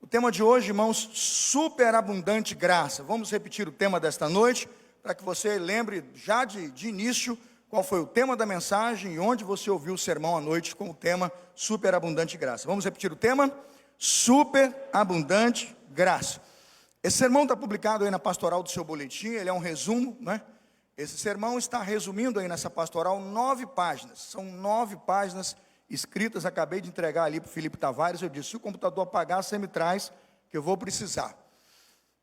O tema de hoje, irmãos, superabundante graça. Vamos repetir o tema desta noite, para que você lembre já de início qual foi o tema da mensagem e onde você ouviu o sermão à noite com o tema superabundante graça. Vamos repetir o tema? Superabundante graça. Esse sermão está publicado aí na pastoral do seu boletim, ele é um resumo, né? Esse sermão está resumindo aí nessa pastoral 9 páginas, são 9 páginas escritas, acabei de entregar ali para o Felipe Tavares, eu disse, se o computador apagar, você me traz, que eu vou precisar.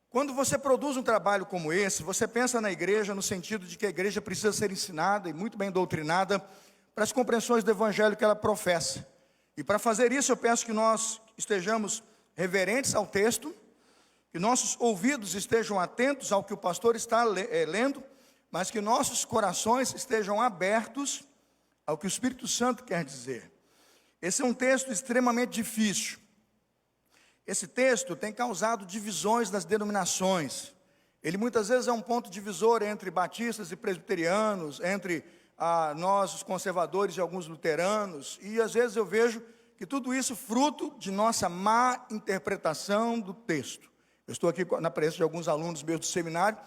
Quando você produz um trabalho como esse, você pensa na igreja no sentido de que a igreja precisa ser ensinada e muito bem doutrinada para as compreensões do evangelho que ela professa. E para fazer isso, eu peço que nós estejamos reverentes ao texto, que nossos ouvidos estejam atentos ao que o pastor está lendo, mas que nossos corações estejam abertos ao que o Espírito Santo quer dizer. Esse é um texto extremamente difícil. Esse texto tem causado divisões nas denominações. Ele muitas vezes é um ponto divisor entre batistas e presbiterianos, entre nós, os conservadores e alguns luteranos, e às vezes eu vejo que tudo isso fruto de nossa má interpretação do texto. Eu estou aqui na presença de alguns alunos meus do seminário,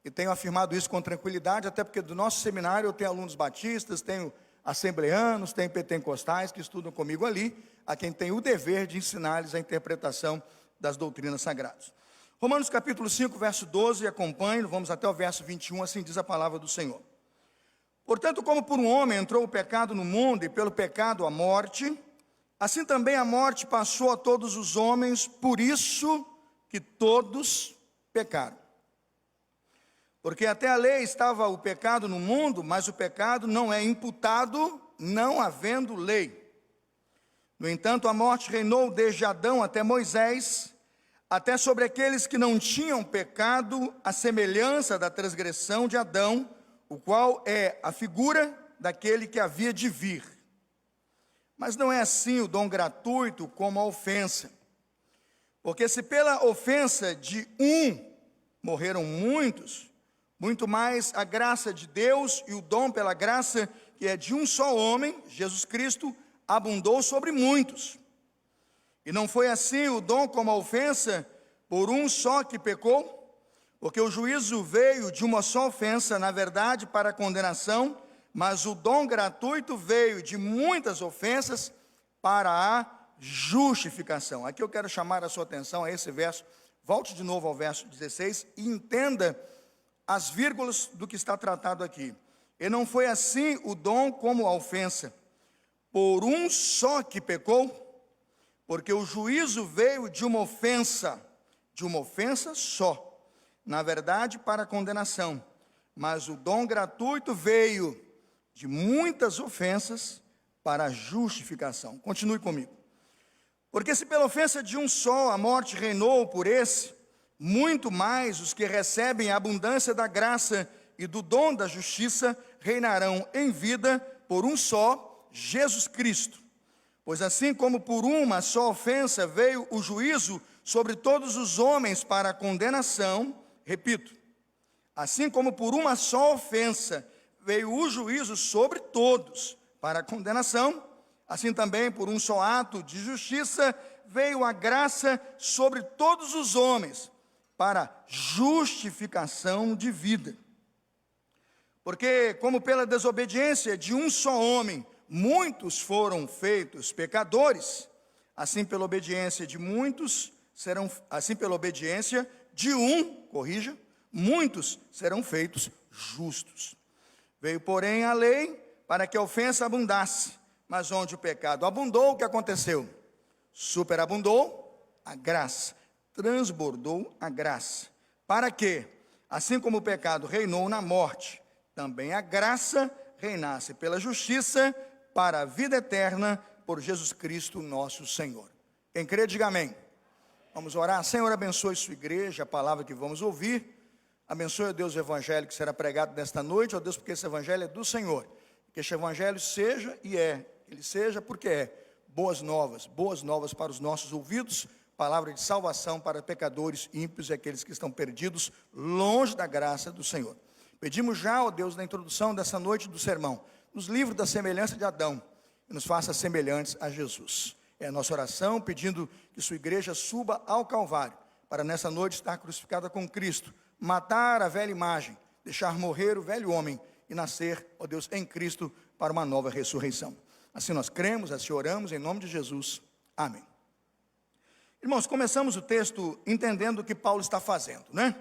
e tenho afirmado isso com tranquilidade, até porque do nosso seminário eu tenho alunos batistas, tenho assembleanos, tenho pentecostais que estudam comigo ali, a quem tem o dever de ensinar-lhes a interpretação das doutrinas sagradas. Romanos capítulo 5, verso 12, acompanhe, vamos até o verso 21, assim diz a palavra do Senhor. Portanto, como por um homem entrou o pecado no mundo, e pelo pecado a morte, assim também a morte passou a todos os homens, por isso que todos pecaram. Porque até a lei estava o pecado no mundo, mas o pecado não é imputado, não havendo lei. No entanto, a morte reinou desde Adão até Moisés, até sobre aqueles que não tinham pecado, a semelhança da transgressão de Adão, o qual é a figura daquele que havia de vir. Mas não é assim o dom gratuito como a ofensa. Porque se pela ofensa de um morreram muitos, muito mais a graça de Deus e o dom pela graça que é de um só homem, Jesus Cristo, abundou sobre muitos. E não foi assim o dom como a ofensa, por um só que pecou, porque o juízo veio de uma só ofensa, na verdade, para a condenação, mas o dom gratuito veio de muitas ofensas para a justificação. Aqui eu quero chamar a sua atenção a esse verso, volte de novo ao verso 16 e entenda as vírgulas do que está tratado aqui. E não foi assim o dom como a ofensa, por um só que pecou, porque o juízo veio de uma ofensa só, na verdade para a condenação, mas o dom gratuito veio de muitas ofensas para a justificação. Continue comigo. Porque se pela ofensa de um só a morte reinou por esse, muito mais os que recebem a abundância da graça e do dom da justiça reinarão em vida por um só, Jesus Cristo. Pois assim como por uma só ofensa veio o juízo sobre todos os homens para a condenação, repito, assim como por uma só ofensa veio o juízo sobre todos para a condenação, assim também por um só ato de justiça veio a graça sobre todos os homens para justificação de vida. Porque como pela desobediência de um só homem, muitos foram feitos pecadores, assim pela obediência de muitos muitos serão feitos justos. Veio, porém, a lei para que a ofensa abundasse, mas onde o pecado abundou, o que aconteceu? Superabundou a graça. Transbordou a graça, para que, assim como o pecado reinou na morte, também a graça reinasse pela justiça para a vida eterna por Jesus Cristo nosso Senhor. Quem crê, diga amém. Vamos orar. Senhor, abençoe sua igreja, a palavra que vamos ouvir. Abençoe, ó Deus, o evangelho que será pregado nesta noite, ó Deus, porque esse evangelho é do Senhor. Que este evangelho seja e ele seja porque é boas novas para os nossos ouvidos, palavra de salvação para pecadores, ímpios e aqueles que estão perdidos, longe da graça do Senhor. Pedimos já, ó Deus, na introdução dessa noite do sermão, nos livre da semelhança de Adão, e nos faça semelhantes a Jesus. É a nossa oração pedindo que sua igreja suba ao Calvário, para nessa noite estar crucificada com Cristo, matar a velha imagem, deixar morrer o velho homem e nascer, ó Deus, em Cristo para uma nova ressurreição. Assim nós cremos, assim oramos, em nome de Jesus. Amém. Irmãos, começamos o texto entendendo o que Paulo está fazendo, né?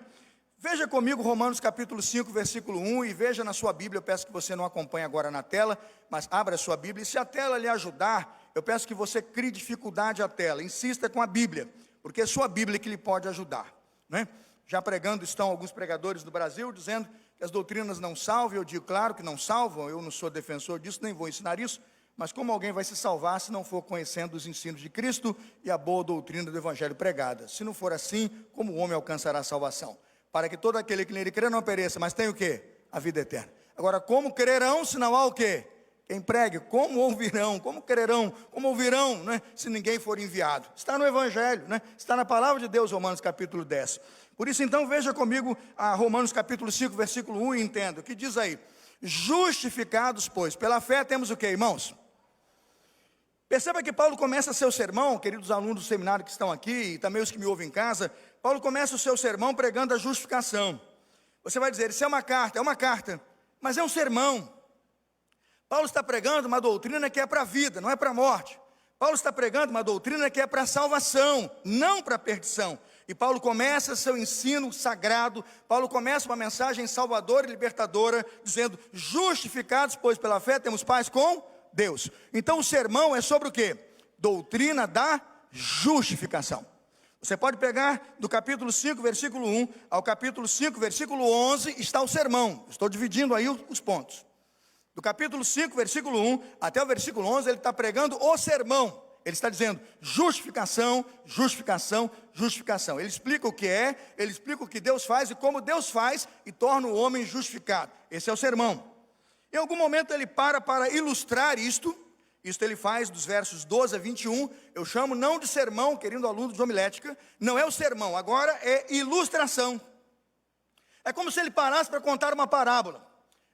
Veja comigo Romanos capítulo 5, versículo 1, e veja na sua Bíblia. Eu peço que você não acompanhe agora na tela, mas abra a sua Bíblia, e se a tela lhe ajudar, eu peço que você crie dificuldade à tela, insista com a Bíblia, porque é sua Bíblia que lhe pode ajudar, né? Já pregando estão alguns pregadores do Brasil, dizendo que as doutrinas não salvam. Eu digo, claro que não salvam, eu não sou defensor disso, nem vou ensinar isso, mas como alguém vai se salvar se não for conhecendo os ensinos de Cristo e a boa doutrina do Evangelho pregada? Se não for assim, como o homem alcançará a salvação? Para que todo aquele que nele crê não pereça, mas tenha o quê? A vida eterna. Agora, como crerão se não há o quê? Quem pregue. Como ouvirão? Como crerão? Como ouvirão, né? Se ninguém for enviado? Está no Evangelho, né? Está na palavra de Deus, Romanos capítulo 10. Por isso, então, veja comigo a Romanos capítulo 5, versículo 1 e entenda o que diz aí. Justificados, pois, pela fé temos o quê, irmãos? Perceba que Paulo começa seu sermão, queridos alunos do seminário que estão aqui, e também os que me ouvem em casa. Paulo começa o seu sermão pregando a justificação. Você vai dizer, isso é uma carta, mas é um sermão. Paulo está pregando uma doutrina que é para a vida, não é para a morte. Paulo está pregando uma doutrina que é para a salvação, não para a perdição. E Paulo começa seu ensino sagrado, Paulo começa uma mensagem salvadora e libertadora, dizendo, justificados, pois pela fé temos paz com Deus. Então o sermão é sobre o quê? Doutrina da justificação. Você pode pegar do capítulo 5, versículo 1 ao capítulo 5, versículo 11, está o sermão. Estou dividindo aí os pontos. Do capítulo 5, versículo 1 até o versículo 11, ele está pregando o sermão. Ele está dizendo justificação, justificação, justificação. Ele explica o que é, ele explica o que Deus faz e como Deus faz e torna o homem justificado. Esse é o sermão. Em algum momento ele para ilustrar isto ele faz dos versos 12 a 21, eu chamo não de sermão, querido aluno de homilética, não é o sermão, agora é ilustração. É como se ele parasse para contar uma parábola.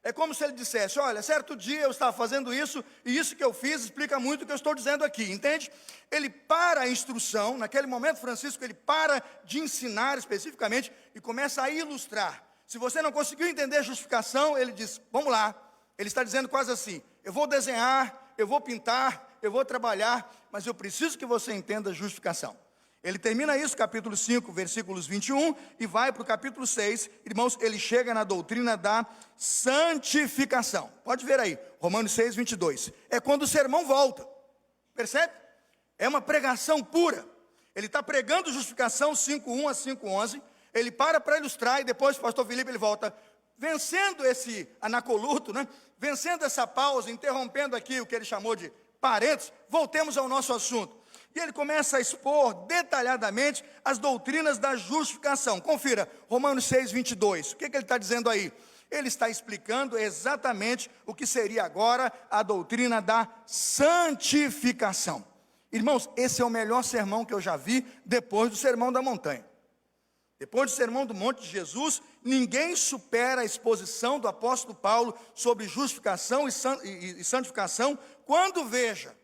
É como se ele dissesse, olha, certo dia eu estava fazendo isso, e isso que eu fiz explica muito o que eu estou dizendo aqui, entende? Ele para a instrução, naquele momento Francisco, ele para de ensinar especificamente, e começa a ilustrar. Se você não conseguiu entender a justificação, ele diz, vamos lá. Ele está dizendo quase assim, eu vou desenhar, eu vou pintar, eu vou trabalhar, mas eu preciso que você entenda a justificação. Ele termina isso, capítulo 5, versículos 21, e vai para o capítulo 6, irmãos, ele chega na doutrina da santificação. Pode ver aí, Romanos 6, 22. É quando o sermão volta, percebe? É uma pregação pura. Ele está pregando justificação 5:1 a 5:11, ele para ilustrar, e depois o pastor Felipe ele volta, vencendo esse anacoluto, né? Vencendo essa pausa, interrompendo aqui o que ele chamou de parênteses, voltemos ao nosso assunto. E ele começa a expor detalhadamente as doutrinas da justificação. Confira, Romanos 6, 22. O que ele está dizendo aí? Ele está explicando exatamente o que seria agora a doutrina da santificação. Irmãos, esse é o melhor sermão que eu já vi depois do Sermão da Montanha. Depois do Sermão do Monte de Jesus, ninguém supera a exposição do apóstolo Paulo sobre justificação e santificação, quando veja,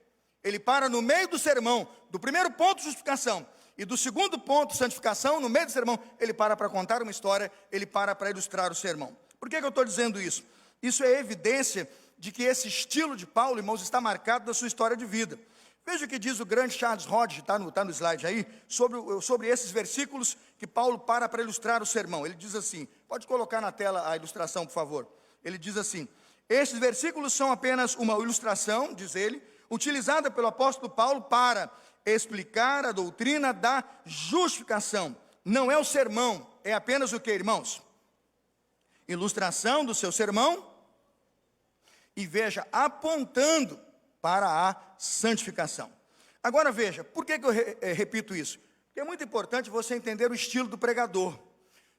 ele para no meio do sermão, do primeiro ponto, justificação, e do segundo ponto, santificação, no meio do sermão, ele para contar uma história, ele para ilustrar o sermão. Por que eu estou dizendo isso? Isso é evidência de que esse estilo de Paulo, irmãos, está marcado na sua história de vida. Veja o que diz o grande Charles Hodge, está no slide aí, sobre esses versículos que Paulo para ilustrar o sermão. Ele diz assim, pode colocar na tela a ilustração, por favor. Ele diz assim, esses versículos são apenas uma ilustração, diz ele, utilizada pelo apóstolo Paulo para explicar a doutrina da justificação. Não é o sermão, é apenas o que, irmãos? Ilustração do seu sermão, e veja, apontando para a santificação. Agora veja, por que eu repito isso? Porque é muito importante você entender o estilo do pregador.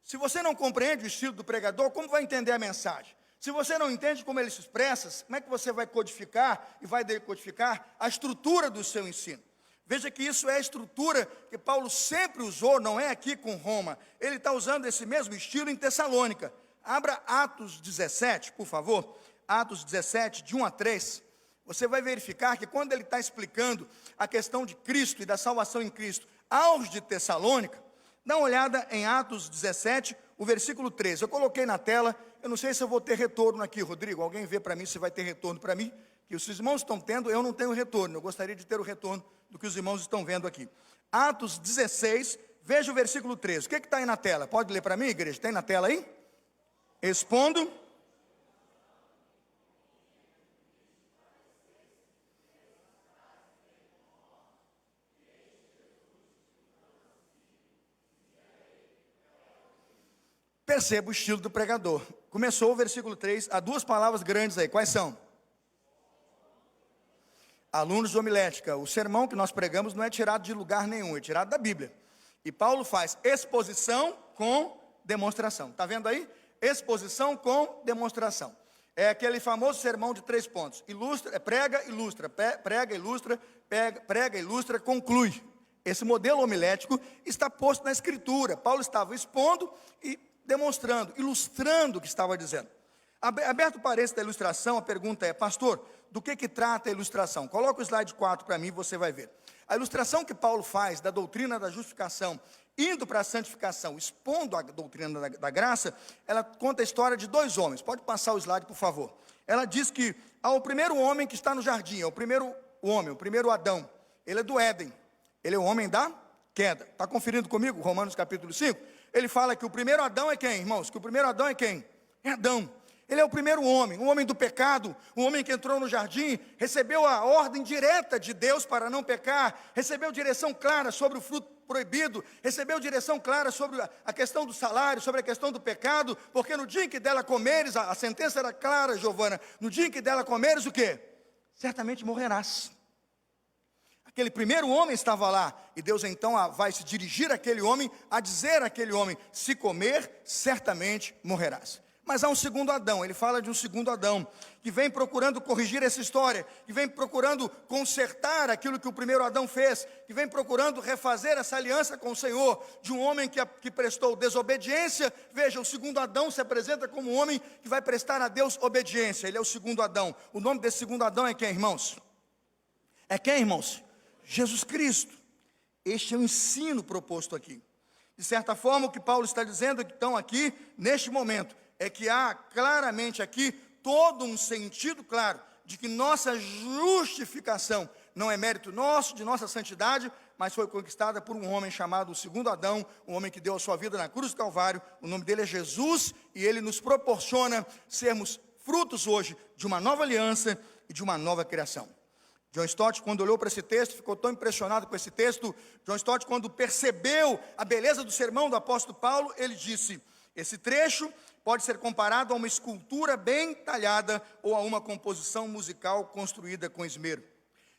Se você não compreende o estilo do pregador, como vai entender a mensagem? Se você não entende como ele se expressa, como é que você vai codificar e vai decodificar a estrutura do seu ensino? Veja que isso é a estrutura que Paulo sempre usou, não é aqui com Roma. Ele está usando esse mesmo estilo em Tessalônica. Abra Atos 17, por favor. Atos 17, de 1 a 3. você vai verificar que quando ele está explicando a questão de Cristo e da salvação em Cristo aos de Tessalônica, dá uma olhada em Atos 17, o versículo 13. Eu coloquei na tela, eu não sei se eu vou ter retorno aqui, Rodrigo, alguém vê para mim se vai ter retorno para mim, que os irmãos estão tendo, eu não tenho retorno, eu gostaria de ter o retorno do que os irmãos estão vendo aqui. Atos 16, veja o versículo 13, o que está aí na tela? Pode ler para mim, igreja? Tem na tela aí? Expondo. Perceba o estilo do pregador. Começou o versículo 3, há duas palavras grandes aí, quais são? Alunos de homilética. O sermão que nós pregamos não é tirado de lugar nenhum, é tirado da Bíblia. E Paulo faz exposição com demonstração. Está vendo aí? Exposição com demonstração. É aquele famoso sermão de 3 pontos. Ilustra, prega, ilustra, prega, ilustra, prega, ilustra, conclui. Esse modelo homilético está posto na Escritura. Paulo estava expondo e demonstrando, ilustrando o que estava dizendo. Aberto o parênteses da ilustração, a pergunta é: pastor, do que trata a ilustração? Coloca o slide 4 para mim, você vai ver. A ilustração que Paulo faz da doutrina da justificação, indo para a santificação, expondo a doutrina da graça, ela conta a história de 2 homens. Pode passar o slide, por favor. Ela diz que ao primeiro homem que está no jardim, é o primeiro homem, o primeiro Adão, ele é do Éden, ele é o homem da queda. Está conferindo comigo Romanos capítulo 5? Ele fala que o primeiro Adão é quem, irmãos? Que o primeiro Adão é quem? É Adão. Ele é o primeiro homem, o homem do pecado, o homem que entrou no jardim, recebeu a ordem direta de Deus para não pecar, recebeu direção clara sobre o fruto proibido, recebeu direção clara sobre a questão do salário, sobre a questão do pecado, porque no dia em que dela comeres, a sentença era clara, Giovana, no dia em que dela comeres, o quê? Certamente morrerás. Aquele primeiro homem estava lá, e Deus então vai se dirigir àquele homem, a dizer àquele homem: se comer, certamente morrerás. Mas há um segundo Adão, ele fala de um segundo Adão, que vem procurando corrigir essa história, que vem procurando consertar aquilo que o primeiro Adão fez, que vem procurando refazer essa aliança com o Senhor, de um homem que prestou desobediência. Veja, o segundo Adão se apresenta como um homem que vai prestar a Deus obediência, ele é o segundo Adão. O nome desse segundo Adão é quem, irmãos? É quem, irmãos? Jesus Cristo. Este é o ensino proposto aqui. De certa forma, o que Paulo está dizendo então aqui, neste momento, é que há claramente aqui todo um sentido claro de que nossa justificação não é mérito nosso, de nossa santidade, mas foi conquistada por um homem chamado o segundo Adão, um homem que deu a sua vida na cruz do Calvário. O nome dele é Jesus, e ele nos proporciona sermos frutos hoje de uma nova aliança e de uma nova criação. John Stott, quando olhou para esse texto, ficou tão impressionado com esse texto. John Stott, quando percebeu a beleza do sermão do apóstolo Paulo, ele disse: esse trecho pode ser comparado a uma escultura bem talhada ou a uma composição musical construída com esmero.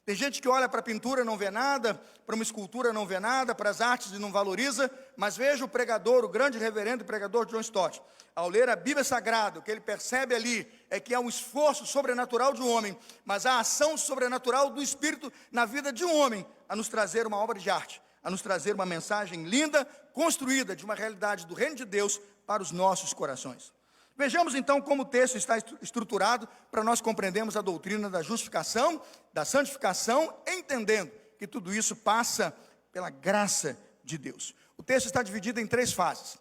Tem gente que olha para a pintura e não vê nada, para uma escultura não vê nada, para as artes e não valoriza, mas veja o pregador, o grande reverendo pregador John Stott, ao ler a Bíblia Sagrada, o que ele percebe ali é que há um esforço sobrenatural de um homem, mas há a ação sobrenatural do Espírito na vida de um homem, a nos trazer uma obra de arte, a nos trazer uma mensagem linda, construída de uma realidade do reino de Deus para os nossos corações. Vejamos então como o texto está estruturado para nós compreendermos a doutrina da justificação, da santificação, entendendo que tudo isso passa pela graça de Deus. O texto está dividido em 3 fases.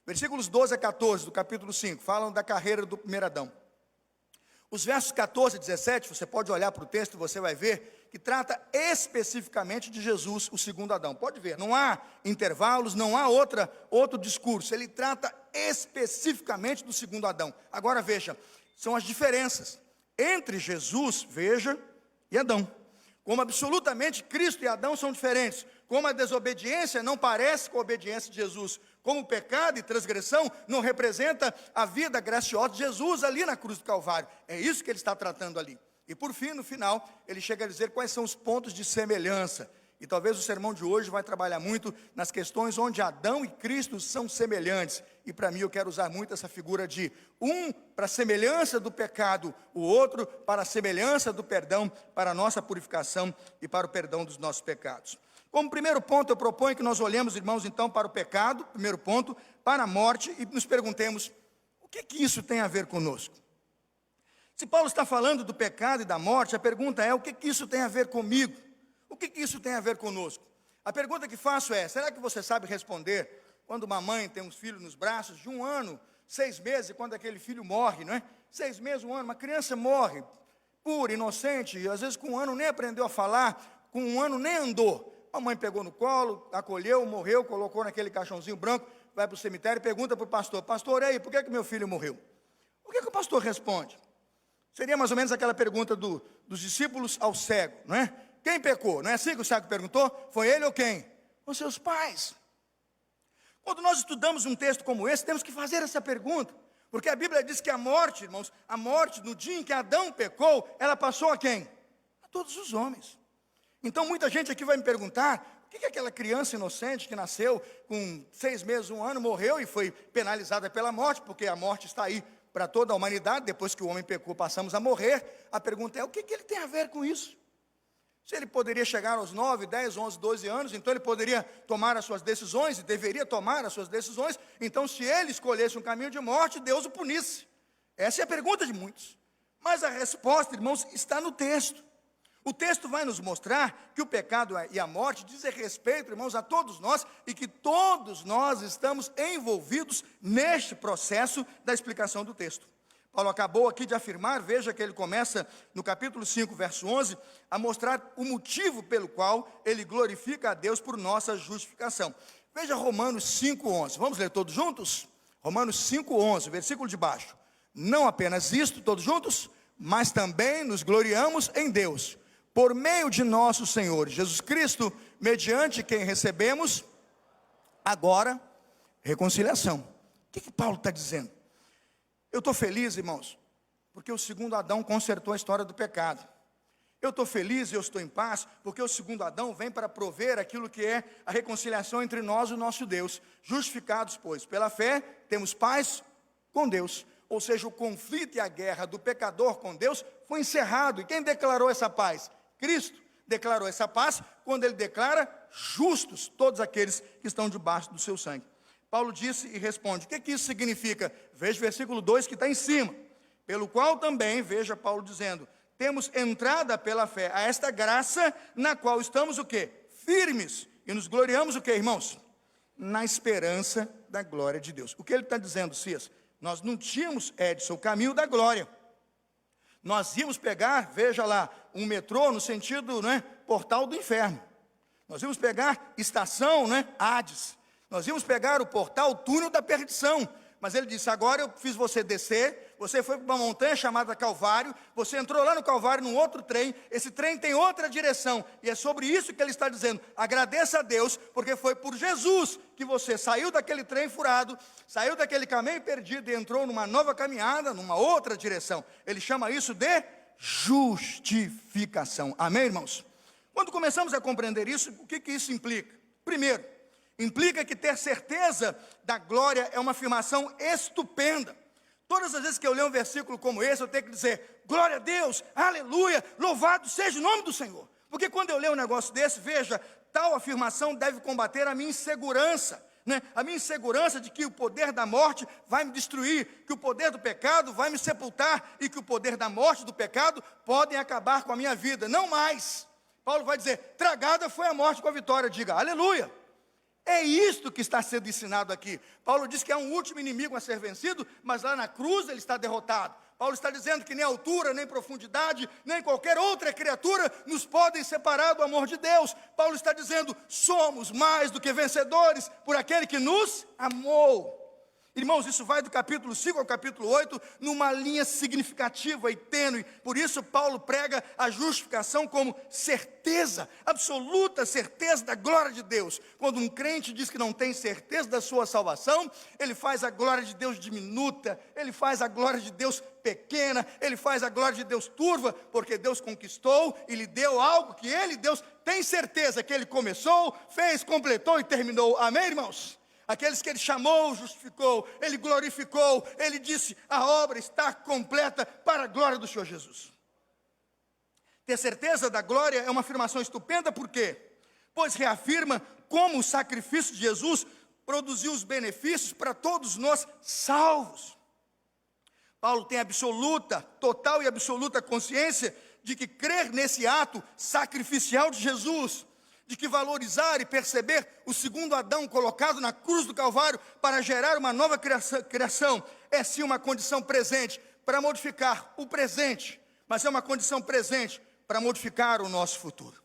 Versículos 12 a 14 do capítulo 5 falam da carreira do primeiro Adão. Os versos 14 e 17, você pode olhar para o texto e você vai ver que trata especificamente de Jesus, o segundo Adão. Pode ver, não há intervalos, não há outro discurso. Ele trata especificamente do segundo Adão. Agora veja, são as diferenças entre Jesus, veja, e Adão. Como absolutamente Cristo e Adão são diferentes. Como a desobediência não parece com a obediência de Jesus. Como o pecado e transgressão não representa a vida graciosa de Jesus ali na cruz do Calvário. É isso que ele está tratando ali. E por fim, no final, ele chega a dizer quais são os pontos de semelhança. E talvez o sermão de hoje vai trabalhar muito nas questões onde Adão e Cristo são semelhantes. E para mim eu quero usar muito essa figura de um para a semelhança do pecado, o outro para a semelhança do perdão, para a nossa purificação e para o perdão dos nossos pecados. Como primeiro ponto, eu proponho que nós olhemos, irmãos, então, para o pecado, primeiro ponto, para a morte, e nos perguntemos: o que isso tem a ver conosco? Se Paulo está falando do pecado e da morte, a pergunta é: o que isso tem a ver comigo? O que isso tem a ver conosco? A pergunta que faço é: será que você sabe responder quando uma mãe tem um filho nos braços de 1 ano, 6 meses, quando aquele filho morre, não é? 6 meses, 1 ano, uma criança morre, pura, inocente, e às vezes com 1 ano nem aprendeu a falar, com 1 ano nem andou. A mãe pegou no colo, acolheu, morreu, colocou naquele caixãozinho branco, vai para o cemitério e pergunta para o pastor: pastor, e aí, por que meu filho morreu? O que o pastor responde? Seria mais ou menos aquela pergunta dos discípulos ao cego, não é? Quem pecou? Não é assim que o cego perguntou? Foi ele ou quem? Os seus pais. Quando nós estudamos um texto como esse, temos que fazer essa pergunta, porque a Bíblia diz que a morte, irmãos, a morte no dia em que Adão pecou, ela passou a quem? A todos os homens. Então muita gente aqui vai me perguntar: o que aquela criança inocente que nasceu com 6 meses, 1 ano, morreu e foi penalizada pela morte, porque a morte está aí para toda a humanidade, depois que o homem pecou, passamos a morrer. A pergunta é: o que ele tem a ver com isso? Se ele poderia chegar aos 9, 10, 11, 12 anos, então ele poderia tomar as suas decisões, e deveria tomar as suas decisões. Então, se ele escolhesse um caminho de morte, Deus o punisse. Essa é a pergunta de muitos. Mas a resposta, irmãos, está no texto. O texto vai nos mostrar que o pecado e a morte dizem respeito, irmãos, a todos nós, e que todos nós estamos envolvidos neste processo da explicação do texto. Paulo acabou aqui de afirmar, veja que ele começa no capítulo 5, verso 11, a mostrar o motivo pelo qual ele glorifica a Deus por nossa justificação. Veja Romanos 5, 11, vamos ler todos juntos? Romanos 5, 11, versículo de baixo. Não apenas isto, todos juntos, mas também nos gloriamos em Deus, por meio de nosso Senhor Jesus Cristo, mediante quem recebemos agora reconciliação. O que Paulo está dizendo? Eu estou feliz, irmãos, porque o segundo Adão consertou a história do pecado. Eu estou feliz e eu estou em paz, porque o segundo Adão vem para prover aquilo que é a reconciliação entre nós e o nosso Deus. Justificados, pois, pela fé, temos paz com Deus. Ou seja, o conflito e a guerra do pecador com Deus foi encerrado. E quem declarou essa paz? Cristo declarou essa paz quando ele declara justos todos aqueles que estão debaixo do seu sangue. Paulo disse e responde: o que isso significa? Veja o versículo 2 que está em cima. Pelo qual também, veja Paulo dizendo, temos entrada pela fé a esta graça, na qual estamos o quê? Firmes. E nos gloriamos o quê, irmãos? Na esperança da glória de Deus. O que ele está dizendo, Cias? Nós não tínhamos, Edson, o caminho da glória. Nós íamos pegar, veja lá, um metrô no sentido, né, portal do inferno. Nós íamos pegar estação, né, Hades. Nós íamos pegar o portal, o túnel da perdição. Mas ele disse: agora eu fiz você descer, você foi para uma montanha chamada Calvário, você entrou lá no Calvário num outro trem, esse trem tem outra direção, e é sobre isso que ele está dizendo: agradeça a Deus, porque foi por Jesus que você saiu daquele trem furado, saiu daquele caminho perdido e entrou numa nova caminhada, numa outra direção. Ele chama isso de justificação. Amém, irmãos? Quando começamos a compreender isso, o que isso implica? Primeiro, implica que ter certeza da glória é uma afirmação estupenda. Todas as vezes que eu leio um versículo como esse, eu tenho que dizer: glória a Deus, aleluia, louvado seja o nome do Senhor. Porque quando eu leio um negócio desse, veja, tal afirmação deve combater a minha insegurança, né? A minha insegurança de que o poder da morte vai me destruir, que o poder do pecado vai me sepultar, e que o poder da morte e do pecado podem acabar com a minha vida. Não mais. Paulo vai dizer: tragada foi a morte com a vitória. Diga aleluia. É isto que está sendo ensinado aqui. Paulo diz que há um último inimigo a ser vencido, mas lá na cruz ele está derrotado. Paulo está dizendo que nem altura, nem profundidade, nem qualquer outra criatura nos podem separar do amor de Deus. Paulo está dizendo: somos mais do que vencedores por aquele que nos amou. Irmãos, isso vai do capítulo 5 ao capítulo 8, numa linha significativa e tênue. Por isso Paulo prega a justificação como certeza, absoluta certeza da glória de Deus. Quando um crente diz que não tem certeza da sua salvação, ele faz a glória de Deus diminuta, ele faz a glória de Deus pequena, ele faz a glória de Deus turva, porque Deus conquistou e lhe deu algo que ele, Deus, tem certeza que ele começou, fez, completou e terminou. Amém, irmãos? Aqueles que ele chamou, justificou, ele glorificou, ele disse: a obra está completa para a glória do Senhor Jesus. Ter certeza da glória é uma afirmação estupenda, por quê? Pois reafirma como o sacrifício de Jesus produziu os benefícios para todos nós salvos. Paulo tem absoluta, total e absoluta consciência de que crer nesse ato sacrificial de Jesus, de que valorizar e perceber o segundo Adão colocado na cruz do Calvário para gerar uma nova criação é sim uma condição presente para modificar o presente, mas é uma condição presente para modificar o nosso futuro.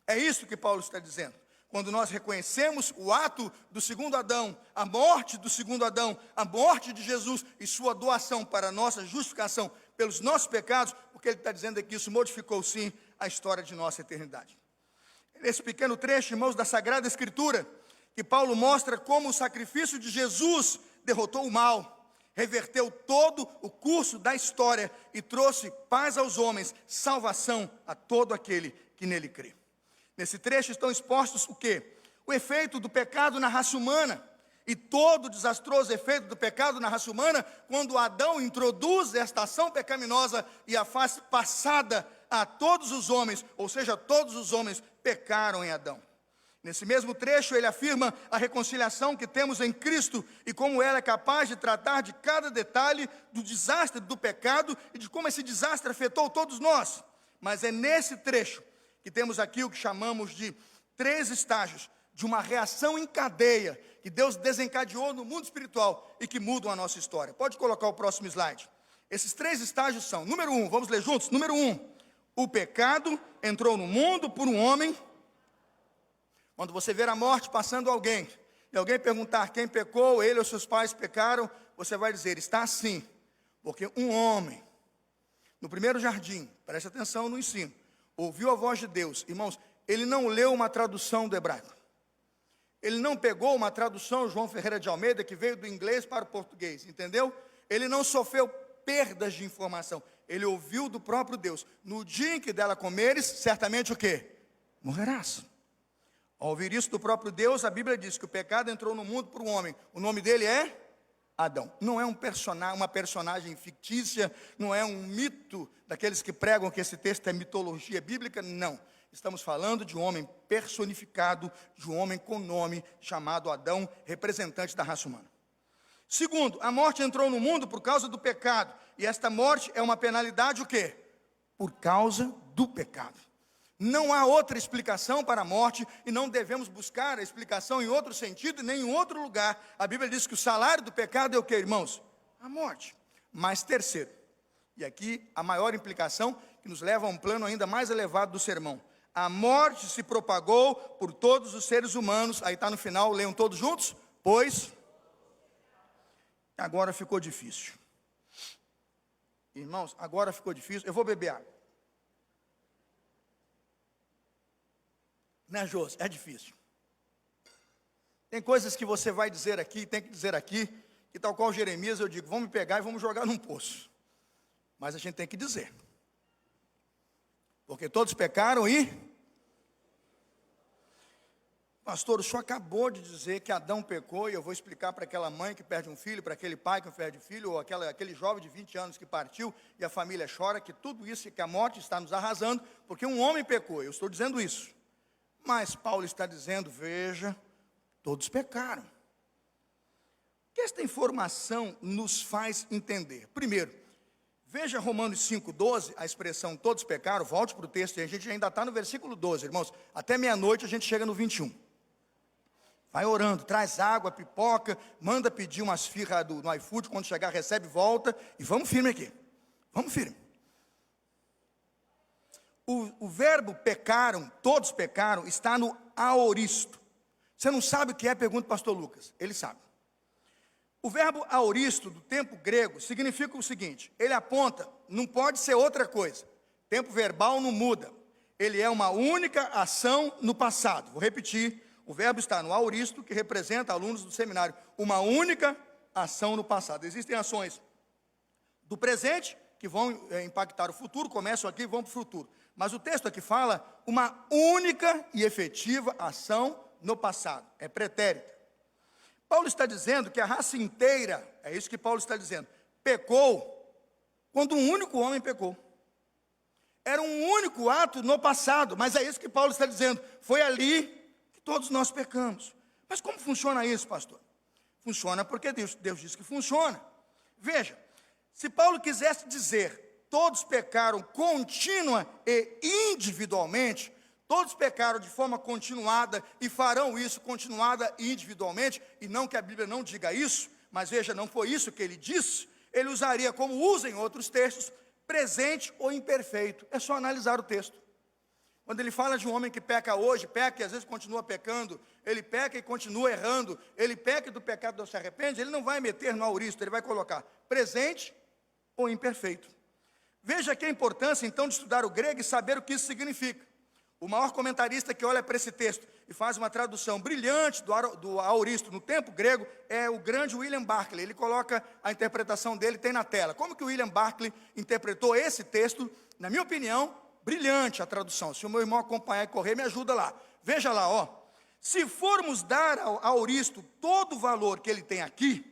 É isso que Paulo está dizendo. Quando nós reconhecemos o ato do segundo Adão, a morte do segundo Adão, a morte de Jesus e sua doação para a nossa justificação pelos nossos pecados, o que ele está dizendo é que isso modificou sim a história de nossa eternidade. Nesse pequeno trecho, irmãos, da Sagrada Escritura, que Paulo mostra como o sacrifício de Jesus derrotou o mal, reverteu todo o curso da história e trouxe paz aos homens, salvação a todo aquele que nele crê. Nesse trecho estão expostos o quê? O efeito do pecado na raça humana e todo o desastroso efeito do pecado na raça humana quando Adão introduz esta ação pecaminosa e a faz passada a todos os homens, ou seja, todos os homens pecaram em Adão. Nesse mesmo trecho ele afirma a reconciliação que temos em Cristo e como ela é capaz de tratar de cada detalhe do desastre do pecado e de como esse desastre afetou todos nós. Mas é nesse trecho que temos aqui o que chamamos de 3 estágios de uma reação em cadeia que Deus desencadeou no mundo espiritual e que mudam a nossa história. Pode colocar o próximo slide. Esses 3 estágios são, número 1, vamos ler juntos? Número 1, o pecado entrou no mundo por um homem. Quando você ver a morte passando alguém, e alguém perguntar quem pecou, ele ou seus pais pecaram, você vai dizer, está assim, porque um homem, no primeiro jardim, preste atenção no ensino, ouviu a voz de Deus. Irmãos, ele não leu uma tradução do hebraico. Ele não pegou uma tradução João Ferreira de Almeida, que veio do inglês para o português, entendeu? Ele não sofreu perdas de informação. Ele ouviu do próprio Deus. No dia em que dela comeres, certamente o quê? Morrerás. Ao ouvir isso do próprio Deus, a Bíblia diz que o pecado entrou no mundo por um homem. O nome dele é Adão. Não é uma personagem fictícia, não é um mito daqueles que pregam que esse texto é mitologia bíblica, não. Estamos falando de um homem personificado, de um homem com nome, chamado Adão, representante da raça humana. Segundo, a morte entrou no mundo por causa do pecado, e esta morte é uma penalidade o quê? Por causa do pecado. Não há outra explicação para a morte, e não devemos buscar a explicação em outro sentido, nem em outro lugar. A Bíblia diz que o salário do pecado é o quê, irmãos? A morte. Mas terceiro, e aqui a maior implicação, que nos leva a um plano ainda mais elevado do sermão. A morte se propagou por todos os seres humanos, aí está no final, leiam todos juntos, pois agora ficou difícil. Irmãos, agora ficou difícil, eu vou beber água. Né, Jôs? É difícil. Tem coisas que você vai dizer aqui, tem que dizer aqui, que tal qual Jeremias eu digo, vamos me pegar e vamos jogar num poço. Mas a gente tem que dizer. Porque todos pecaram e... Pastor, o senhor acabou de dizer que Adão pecou, e eu vou explicar para aquela mãe que perde um filho, para aquele pai que perde filho, ou aquele jovem de 20 anos que partiu, e a família chora, que tudo isso, que a morte está nos arrasando, porque um homem pecou, eu estou dizendo isso. Mas Paulo está dizendo, veja, todos pecaram. O que esta informação nos faz entender? Primeiro, veja Romanos 5,12, a expressão todos pecaram, volte para o texto, e a gente ainda está no versículo 12, irmãos, até meia-noite a gente chega no 21. Vai orando, traz água, pipoca, manda pedir umas firras no iFood, quando chegar recebe, volta, e vamos firme aqui, vamos firme. O verbo pecaram, todos pecaram, está no aoristo. Você não sabe o que é? Pergunta o pastor Lucas, ele sabe. O verbo aoristo, do tempo grego, significa o seguinte, ele aponta, não pode ser outra coisa, tempo verbal não muda, ele é uma única ação no passado. Vou repetir, o verbo está no aoristo, que representa alunos do seminário, uma única ação no passado. Existem ações do presente, que vão impactar o futuro, começam aqui e vão para o futuro. Mas o texto aqui fala uma única e efetiva ação no passado, é pretérita. Paulo está dizendo que a raça inteira, é isso que Paulo está dizendo, pecou quando um único homem pecou. Era um único ato no passado, mas é isso que Paulo está dizendo, foi ali que todos nós pecamos. Mas como funciona isso, pastor? Funciona porque Deus diz que funciona. Veja, Se Paulo quisesse dizer, todos pecaram contínua e individualmente, todos pecaram de forma continuada e farão isso continuada e individualmente, e não que a Bíblia não diga isso, mas veja, não foi isso que ele disse, ele usaria como usa em outros textos, presente ou imperfeito. É só analisar o texto. Quando ele fala de um homem que peca hoje, peca e às vezes continua pecando, ele peca e continua errando, ele peca e do pecado não se arrepende, ele não vai meter no auristo, ele vai colocar presente ou imperfeito. Veja aqui a importância então de estudar o grego e saber o que isso significa. O maior comentarista que olha para esse texto e faz uma tradução brilhante do auristo no tempo grego é o grande William Barclay. Ele coloca a interpretação dele, tem na tela. Como que o William Barclay interpretou esse texto? Na minha opinião, brilhante a tradução. Se o meu irmão acompanhar e correr, me ajuda lá. Veja lá, ó. Se formos dar ao auristo todo o valor que ele tem aqui,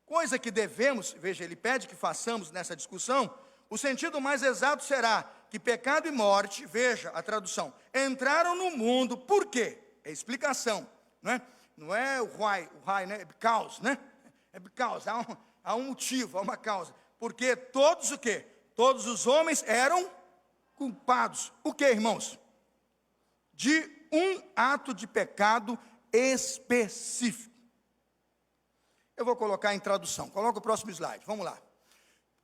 coisa que devemos, veja, ele pede que façamos nessa discussão, o sentido mais exato será que pecado e morte, veja a tradução, entraram no mundo, por quê? É explicação, né? Não é o why, né? É because, né? É because, há um motivo, há uma causa. Porque todos o quê? Todos os homens eram culpados. O que, irmãos? De um ato de pecado específico. Eu vou colocar em tradução. Coloca o próximo slide, vamos lá.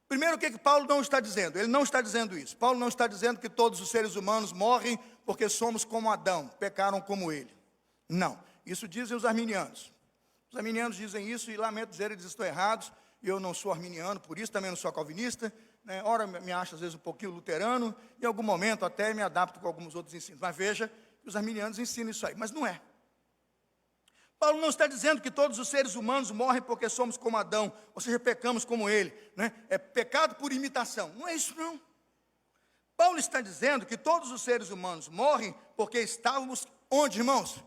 Primeiro, o que Paulo não está dizendo? Ele não está dizendo isso. Paulo não está dizendo que todos os seres humanos morrem porque somos como Adão, pecaram como ele. Não, isso dizem os arminianos. Os arminianos dizem isso e lamento dizer, eles estão errados. Eu não sou arminiano, por isso também não sou calvinista. Né? Ora, me acho às vezes um pouquinho luterano, em algum momento até me adapto com alguns outros ensinos. Mas veja, os arminianos ensinam isso aí, mas não é. Paulo não está dizendo que todos os seres humanos morrem porque somos como Adão, ou seja, pecamos como ele, né? É pecado por imitação. Não é isso não. Paulo está dizendo que todos os seres humanos morrem porque estávamos onde, irmãos?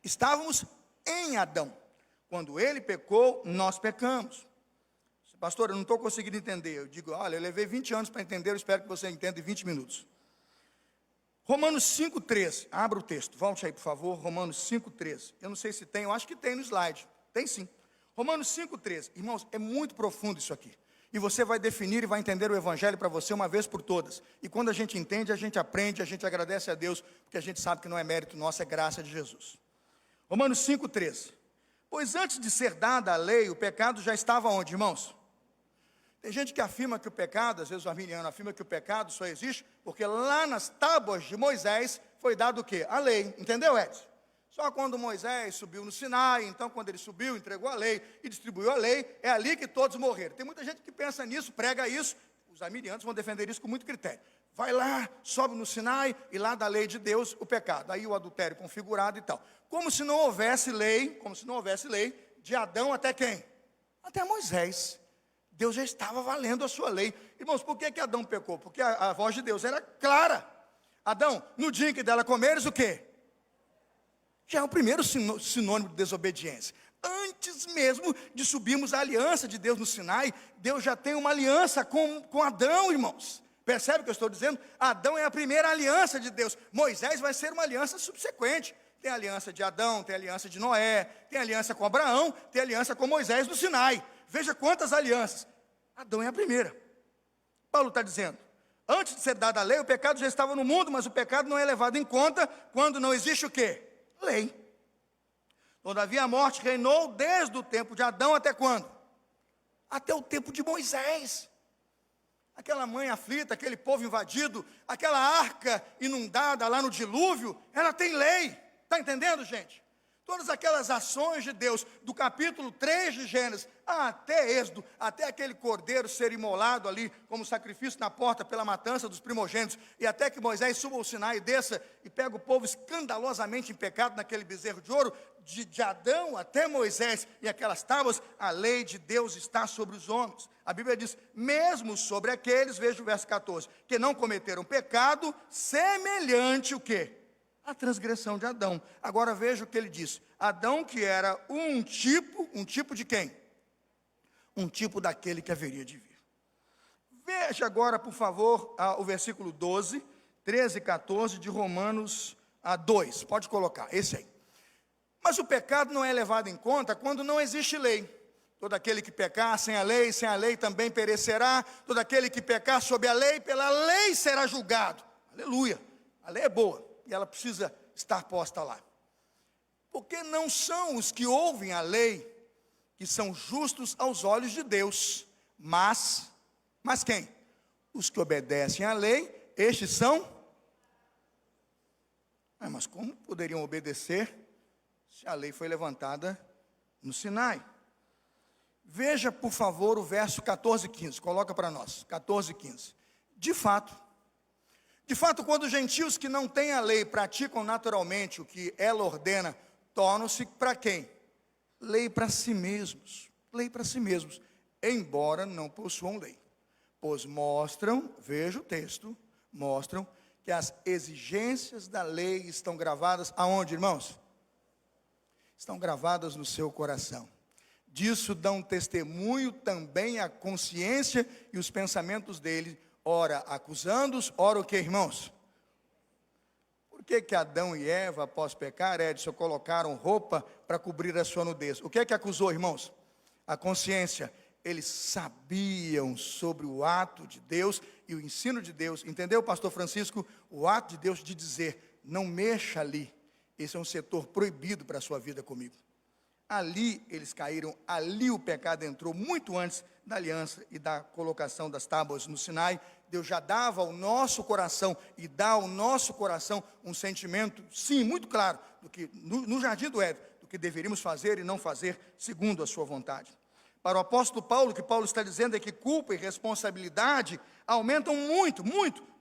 Estávamos em Adão. Quando ele pecou, nós pecamos. Pastor, eu não estou conseguindo entender. Eu digo, olha, eu levei 20 anos para entender, eu espero que você entenda em 20 minutos. Romanos 5,13, abra o texto, volte aí por favor, Romanos 5,13, eu não sei se tem, eu acho que tem no slide, tem sim. Romanos 5,13, irmãos, é muito profundo isso aqui, e você vai definir e vai entender o evangelho para você uma vez por todas, e quando a gente entende, a gente aprende, a gente agradece a Deus, porque a gente sabe que não é mérito nosso, é graça de Jesus. Romanos 5,13, pois antes de ser dada a lei, o pecado já estava onde, irmãos? Tem gente que afirma que o pecado, às vezes o arminiano afirma que o pecado só existe porque lá nas tábuas de Moisés foi dado o quê? A lei, entendeu, Edson? Só quando Moisés subiu no Sinai, então quando ele subiu, entregou a lei e distribuiu a lei, é ali que todos morreram. Tem muita gente que pensa nisso, prega isso, os arminianos vão defender isso com muito critério. Vai lá, sobe no Sinai e lá da lei de Deus o pecado, aí o adultério configurado e tal. Como se não houvesse lei, de Adão até quem? Até Moisés. Deus já estava valendo a sua lei. Irmãos, por que Adão pecou? Porque a voz de Deus era clara. Adão, no dia em que dela comeres, o quê? Já é o primeiro sinônimo de desobediência. Antes mesmo de subirmos a aliança de Deus no Sinai, Deus já tem uma aliança com Adão, irmãos. Percebe o que eu estou dizendo? Adão é a primeira aliança de Deus. Moisés vai ser uma aliança subsequente. Tem a aliança de Adão, tem a aliança de Noé, tem a aliança com Abraão, tem a aliança com Moisés no Sinai. Veja quantas alianças. Adão é a primeira. Paulo está dizendo, antes de ser dada a lei, o pecado já estava no mundo, mas o pecado não é levado em conta quando não existe o quê? Lei. Todavia a morte reinou desde o tempo de Adão até quando? Até o tempo de Moisés. Aquela mãe aflita, aquele povo invadido, aquela arca inundada lá no dilúvio, ela tem lei. Está entendendo, gente? Todas aquelas ações de Deus, do capítulo 3 de Gênesis, até Êxodo, até aquele cordeiro ser imolado ali, como sacrifício na porta pela matança dos primogênitos, e até que Moisés suba ao Sinai e desça, e pega o povo escandalosamente em pecado naquele bezerro de ouro, de Adão até Moisés, e aquelas tábuas, a lei de Deus está sobre os homens. A Bíblia diz, mesmo sobre aqueles, veja o verso 14, que não cometeram pecado, semelhante o quê? A transgressão de Adão. Agora veja o que ele diz. Adão que era um tipo de quem? Um tipo daquele que haveria de vir. Veja agora, por favor, o versículo 12, 13 e 14 de Romanos 2. Pode colocar, esse aí. Mas o pecado não é levado em conta quando não existe lei. Todo aquele que pecar sem a lei também perecerá. Todo aquele que pecar sob a lei, pela lei será julgado. Aleluia. A lei é boa e ela precisa estar posta lá. Porque não são os que ouvem a lei que são justos aos olhos de Deus, mas quem? Os que obedecem à lei, estes são. Mas como poderiam obedecer se a lei foi levantada no Sinai? Veja, por favor, o verso 14 e 15. Coloca para nós, 14 e 15. De fato, quando os gentios que não têm a lei praticam naturalmente o que ela ordena, tornam-se para quem? Lei para si mesmos. Lei para si mesmos, embora não possuam lei. Pois mostram, veja o texto, mostram que as exigências da lei estão gravadas aonde, irmãos? Estão gravadas no seu coração. Disso dão testemunho também a consciência e os pensamentos dele, ora acusando-os, ora o que, irmãos? Por que Adão e Eva, após pecar, Edson, colocaram roupa para cobrir a sua nudez? O que acusou, irmãos? A consciência. Eles sabiam sobre o ato de Deus e o ensino de Deus. Entendeu, pastor Francisco? O ato de Deus de dizer, não mexa ali. Esse é um setor proibido para a sua vida comigo. Ali eles caíram, ali o pecado entrou muito antes da aliança e da colocação das tábuas no Sinai. Deus já dava ao nosso coração e dá ao nosso coração um sentimento, sim, muito claro, do que no jardim do Éden, do que deveríamos fazer e não fazer segundo a sua vontade. Para o apóstolo Paulo, o que Paulo está dizendo é que culpa e responsabilidade aumentam muito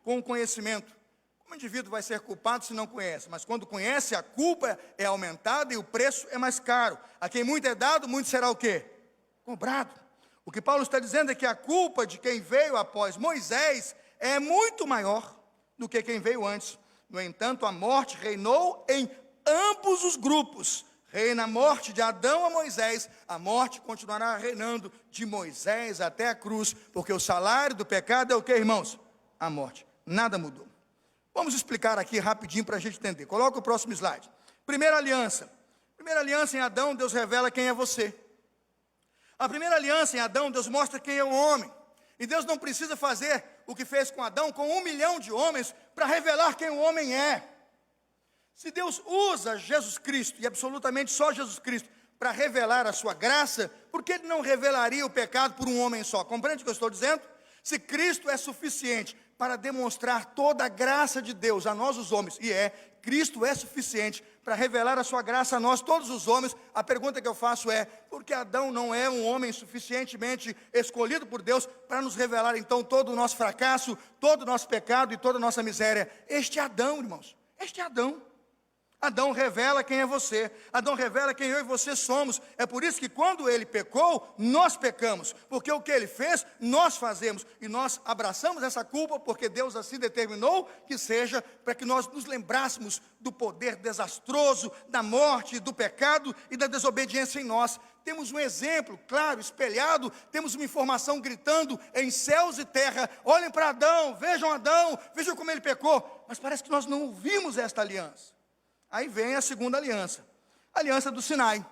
com o conhecimento. Como o indivíduo vai ser culpado se não conhece? Mas quando conhece, a culpa é aumentada e o preço é mais caro. A quem muito é dado, muito será o quê? Cobrado. O que Paulo está dizendo é que a culpa de quem veio após Moisés é muito maior do que quem veio antes. No entanto, a morte reinou em ambos os grupos. Reina a morte de Adão a Moisés, a morte continuará reinando de Moisés até a cruz, porque o salário do pecado é o que, irmãos? A morte. Nada mudou. Vamos explicar aqui rapidinho para a gente entender. Coloca o próximo slide. Primeira aliança. Primeira aliança em Adão, Deus revela quem é você. A primeira aliança em Adão, Deus mostra quem é o homem. E Deus não precisa fazer o que fez com Adão, com 1 milhão de homens, para revelar quem o homem é. Se Deus usa Jesus Cristo, e absolutamente só Jesus Cristo, para revelar a sua graça, por que Ele não revelaria o pecado por um homem só? Compreende o que eu estou dizendo? Se Cristo é suficiente para demonstrar toda a graça de Deus a nós os homens, Cristo é suficiente para revelar a sua graça a nós todos os homens, a pergunta que eu faço é, por que Adão não é um homem suficientemente escolhido por Deus para nos revelar então todo o nosso fracasso, todo o nosso pecado e toda a nossa miséria? Este Adão, irmãos, este Adão. Adão revela quem é você, Adão revela quem eu e você somos. É por isso que quando ele pecou, nós pecamos, porque o que ele fez, nós fazemos, e nós abraçamos essa culpa, porque Deus assim determinou que seja, para que nós nos lembrássemos do poder desastroso, da morte, do pecado e da desobediência em nós. Temos um exemplo claro, espelhado, temos uma informação gritando em céus e terra, olhem para Adão, vejam como ele pecou, mas parece que nós não ouvimos esta aliança. Aí vem a segunda aliança, a aliança do Sinai.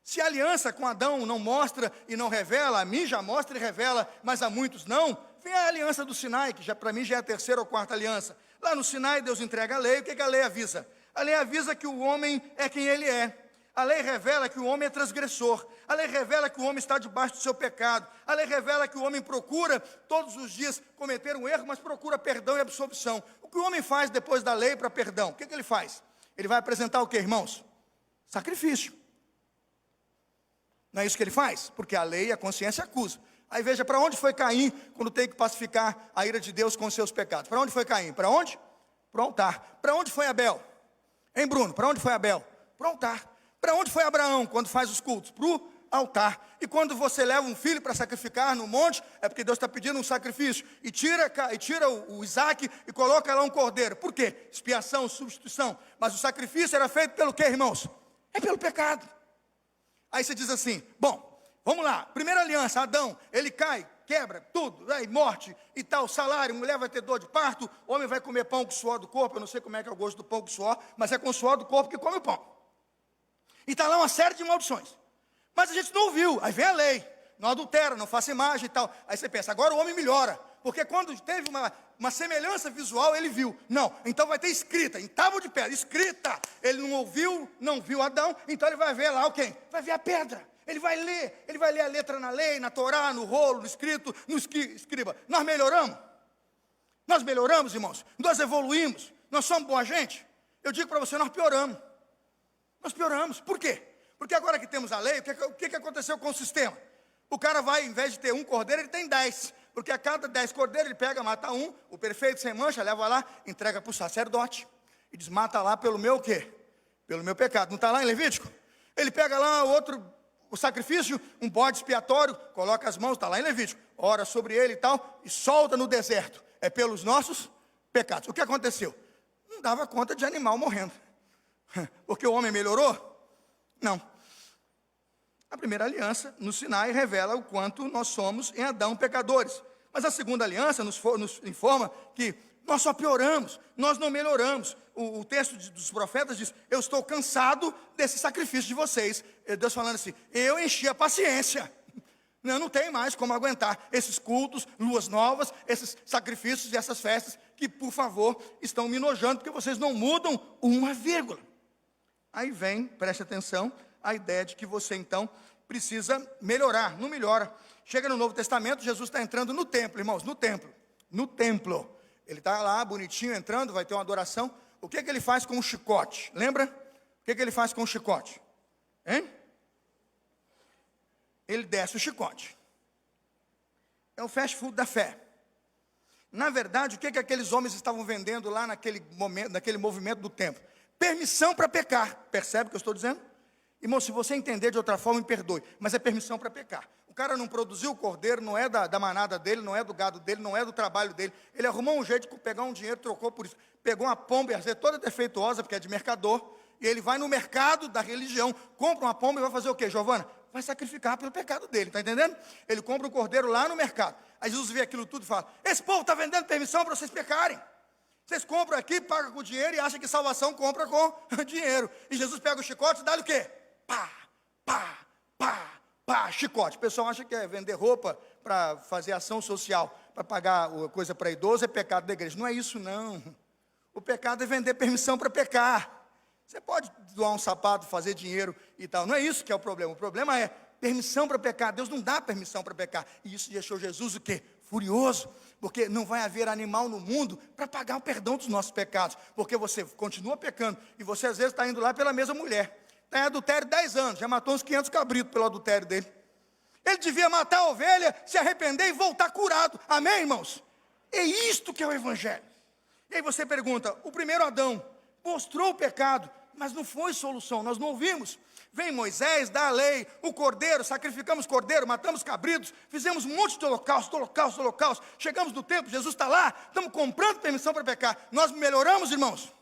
Se a aliança com Adão não mostra e não revela, a mim já mostra e revela, mas a muitos não, vem a aliança do Sinai, que já para mim já é a terceira ou quarta aliança. Lá no Sinai Deus entrega a lei, o que a lei avisa? A lei avisa que o homem é quem ele é. A lei revela que o homem é transgressor. A lei revela que o homem está debaixo do seu pecado. A lei revela que o homem procura todos os dias cometer um erro, mas procura perdão e absolvição. O que o homem faz depois da lei para perdão? O que ele faz? Ele vai apresentar o que, irmãos? Sacrifício. Não é isso que ele faz? Porque a lei e a consciência acusam. Aí veja, para onde foi Caim quando tem que pacificar a ira de Deus com os seus pecados? Para onde foi Caim? Para onde? Para o altar. Para onde foi Abel? Hein, Bruno? Para onde foi Abel? Para o altar. Para onde foi Abraão quando faz os cultos? Para o altar. E quando você leva um filho para sacrificar no monte, é porque Deus está pedindo um sacrifício, e tira o Isaac e coloca lá um cordeiro. Por quê? Expiação, substituição. Mas o sacrifício era feito pelo quê, irmãos? É pelo pecado. Aí você diz assim, bom, vamos lá, primeira aliança, Adão, ele cai, quebra tudo, aí morte e tal, salário, mulher vai ter dor de parto, homem vai comer pão com suor do corpo, eu não sei como é que é o gosto do pão com suor, mas é com suor do corpo que come o pão. E está lá uma série de maldições. Mas a gente não ouviu, aí vem a lei, não adultera, não faça imagem e tal. Aí você pensa, agora o homem melhora, porque quando teve uma semelhança visual, ele viu. Não, então vai ter escrita, em tábua de pedra, escrita. Ele não ouviu, não viu Adão, então ele vai ver lá o quê? Vai ver a pedra. Ele vai ler a letra na lei, na Torá, no rolo, no escrito, no escriba. Nós melhoramos, irmãos, nós evoluímos, nós somos boa gente. Eu digo para você, nós pioramos. Por quê? Porque agora que temos a lei, o que aconteceu com o sistema? O cara vai, em vez de ter um cordeiro, ele tem 10. Porque a cada 10 cordeiros, ele pega, mata um, o perfeito sem mancha, leva lá, entrega para o sacerdote. E diz, mata lá pelo meu quê? Pelo meu pecado. Não está lá em Levítico? Ele pega lá o sacrifício, um bode expiatório, coloca as mãos, está lá em Levítico, ora sobre ele e tal, e solta no deserto. É pelos nossos pecados. O que aconteceu? Não dava conta de animal morrendo. Porque o homem melhorou? Não. A primeira aliança, no Sinai, revela o quanto nós somos, em Adão, pecadores. Mas a segunda aliança nos informa que nós só pioramos, nós não melhoramos. O texto dos profetas diz, eu estou cansado desse sacrifício de vocês. Deus falando assim, eu enchi a paciência. Não tem mais como aguentar esses cultos, luas novas, esses sacrifícios e essas festas que, por favor, estão me nojando, porque vocês não mudam uma vírgula. Aí vem, preste atenção, a ideia de que você, então, precisa melhorar. Não melhora. Chega no Novo Testamento, Jesus está entrando no templo, irmãos, no templo. Ele está lá, bonitinho, entrando, vai ter uma adoração. O que ele faz com o chicote? Lembra? O que ele faz com o chicote? Hein? Ele desce o chicote. É o fast food da fé. Na verdade, o que aqueles homens estavam vendendo lá naquele movimento do templo? Permissão para pecar. Percebe o que eu estou dizendo? Irmão, se você entender de outra forma, me perdoe. Mas é permissão para pecar. O cara não produziu o cordeiro, não é da manada dele, não é do gado dele, não é do trabalho dele. Ele arrumou um jeito de pegar um dinheiro, trocou por isso. Pegou uma pomba, toda defeituosa, porque é de mercador. E ele vai no mercado da religião, compra uma pomba e vai fazer o quê, Giovana? Vai sacrificar pelo pecado dele, está entendendo? Ele compra um cordeiro lá no mercado. Aí Jesus vê aquilo tudo e fala, esse povo está vendendo permissão para vocês pecarem. Vocês compram aqui, pagam com dinheiro e acham que salvação compra com dinheiro. E Jesus pega o chicote e dá-lhe o quê? Pá, chicote. O pessoal acha que é vender roupa para fazer ação social, para pagar coisa para idoso, é pecado da igreja. Não é isso, não. O pecado é vender permissão para pecar. Você pode doar um sapato, fazer dinheiro e tal. Não é isso que é o problema. O problema é permissão para pecar. Deus não dá permissão para pecar. E isso deixou Jesus o quê? Furioso. Porque não vai haver animal no mundo para pagar o perdão dos nossos pecados. Porque você continua pecando. E você às vezes está indo lá pela mesma mulher. Está em adultério 10 anos. Já matou uns 500 cabritos pelo adultério dele. Ele devia matar a ovelha, se arrepender e voltar curado. Amém, irmãos? É isto que é o evangelho. E aí você pergunta, o primeiro Adão mostrou o pecado, mas não foi solução, nós não ouvimos. Vem Moisés, dá a lei, o cordeiro, sacrificamos cordeiro, matamos cabritos, fizemos um monte de holocausto. Chegamos no templo, Jesus está lá, estamos comprando permissão para pecar. Nós melhoramos, irmãos?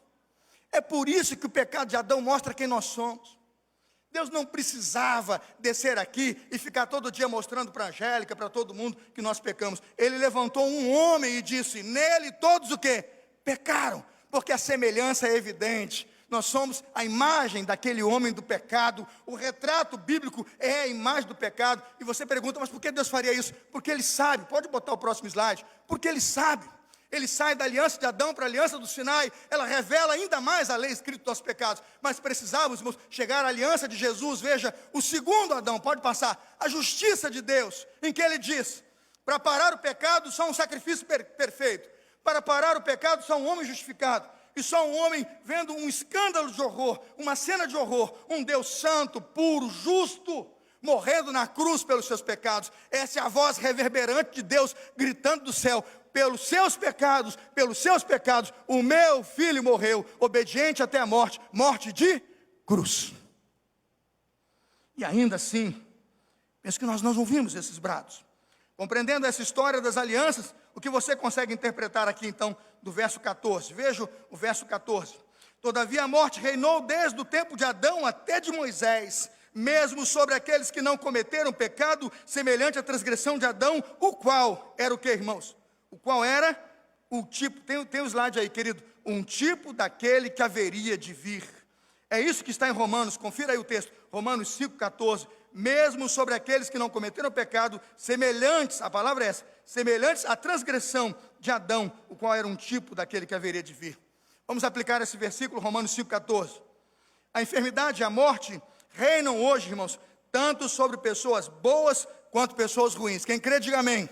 É por isso que o pecado de Adão mostra quem nós somos. Deus não precisava descer aqui e ficar todo dia mostrando para a Angélica, para todo mundo, que nós pecamos. Ele levantou um homem e disse, nele todos o quê? Pecaram, porque a semelhança é evidente. Nós somos a imagem daquele homem do pecado. O retrato bíblico é a imagem do pecado. E você pergunta, mas por que Deus faria isso? Porque Ele sabe, pode botar o próximo slide. Porque Ele sabe. Ele sai da aliança de Adão para a aliança do Sinai. Ela revela ainda mais a lei escrita dos nossos pecados. Mas precisávamos, irmãos, chegar à aliança de Jesus. Veja, o segundo Adão, pode passar. A justiça de Deus, em que Ele diz, para parar o pecado só um sacrifício perfeito. Para parar o pecado só um homem justificado. E só um homem vendo um escândalo de horror, uma cena de horror. Um Deus santo, puro, justo, morrendo na cruz pelos seus pecados. Essa é a voz reverberante de Deus gritando do céu. Pelos seus pecados, o meu filho morreu, obediente até a morte, morte de cruz. E ainda assim, penso que nós não ouvimos esses brados. Compreendendo essa história das alianças, o que você consegue interpretar aqui então do verso 14? Veja o verso 14. Todavia a morte reinou desde o tempo de Adão até de Moisés, mesmo sobre aqueles que não cometeram pecado semelhante à transgressão de Adão, o qual era o que, irmãos? O qual era o tipo, tem um slide aí, querido, um tipo daquele que haveria de vir. É isso que está em Romanos, confira aí o texto, Romanos 5,14. mesmo sobre aqueles que não cometeram pecado, semelhantes, a palavra é essa, semelhantes à transgressão de Adão, o qual era um tipo daquele que haveria de vir. Vamos aplicar esse versículo, Romanos 5,14. A enfermidade e a morte reinam hoje, irmãos, tanto sobre pessoas boas quanto pessoas ruins. Quem crê, diga amém.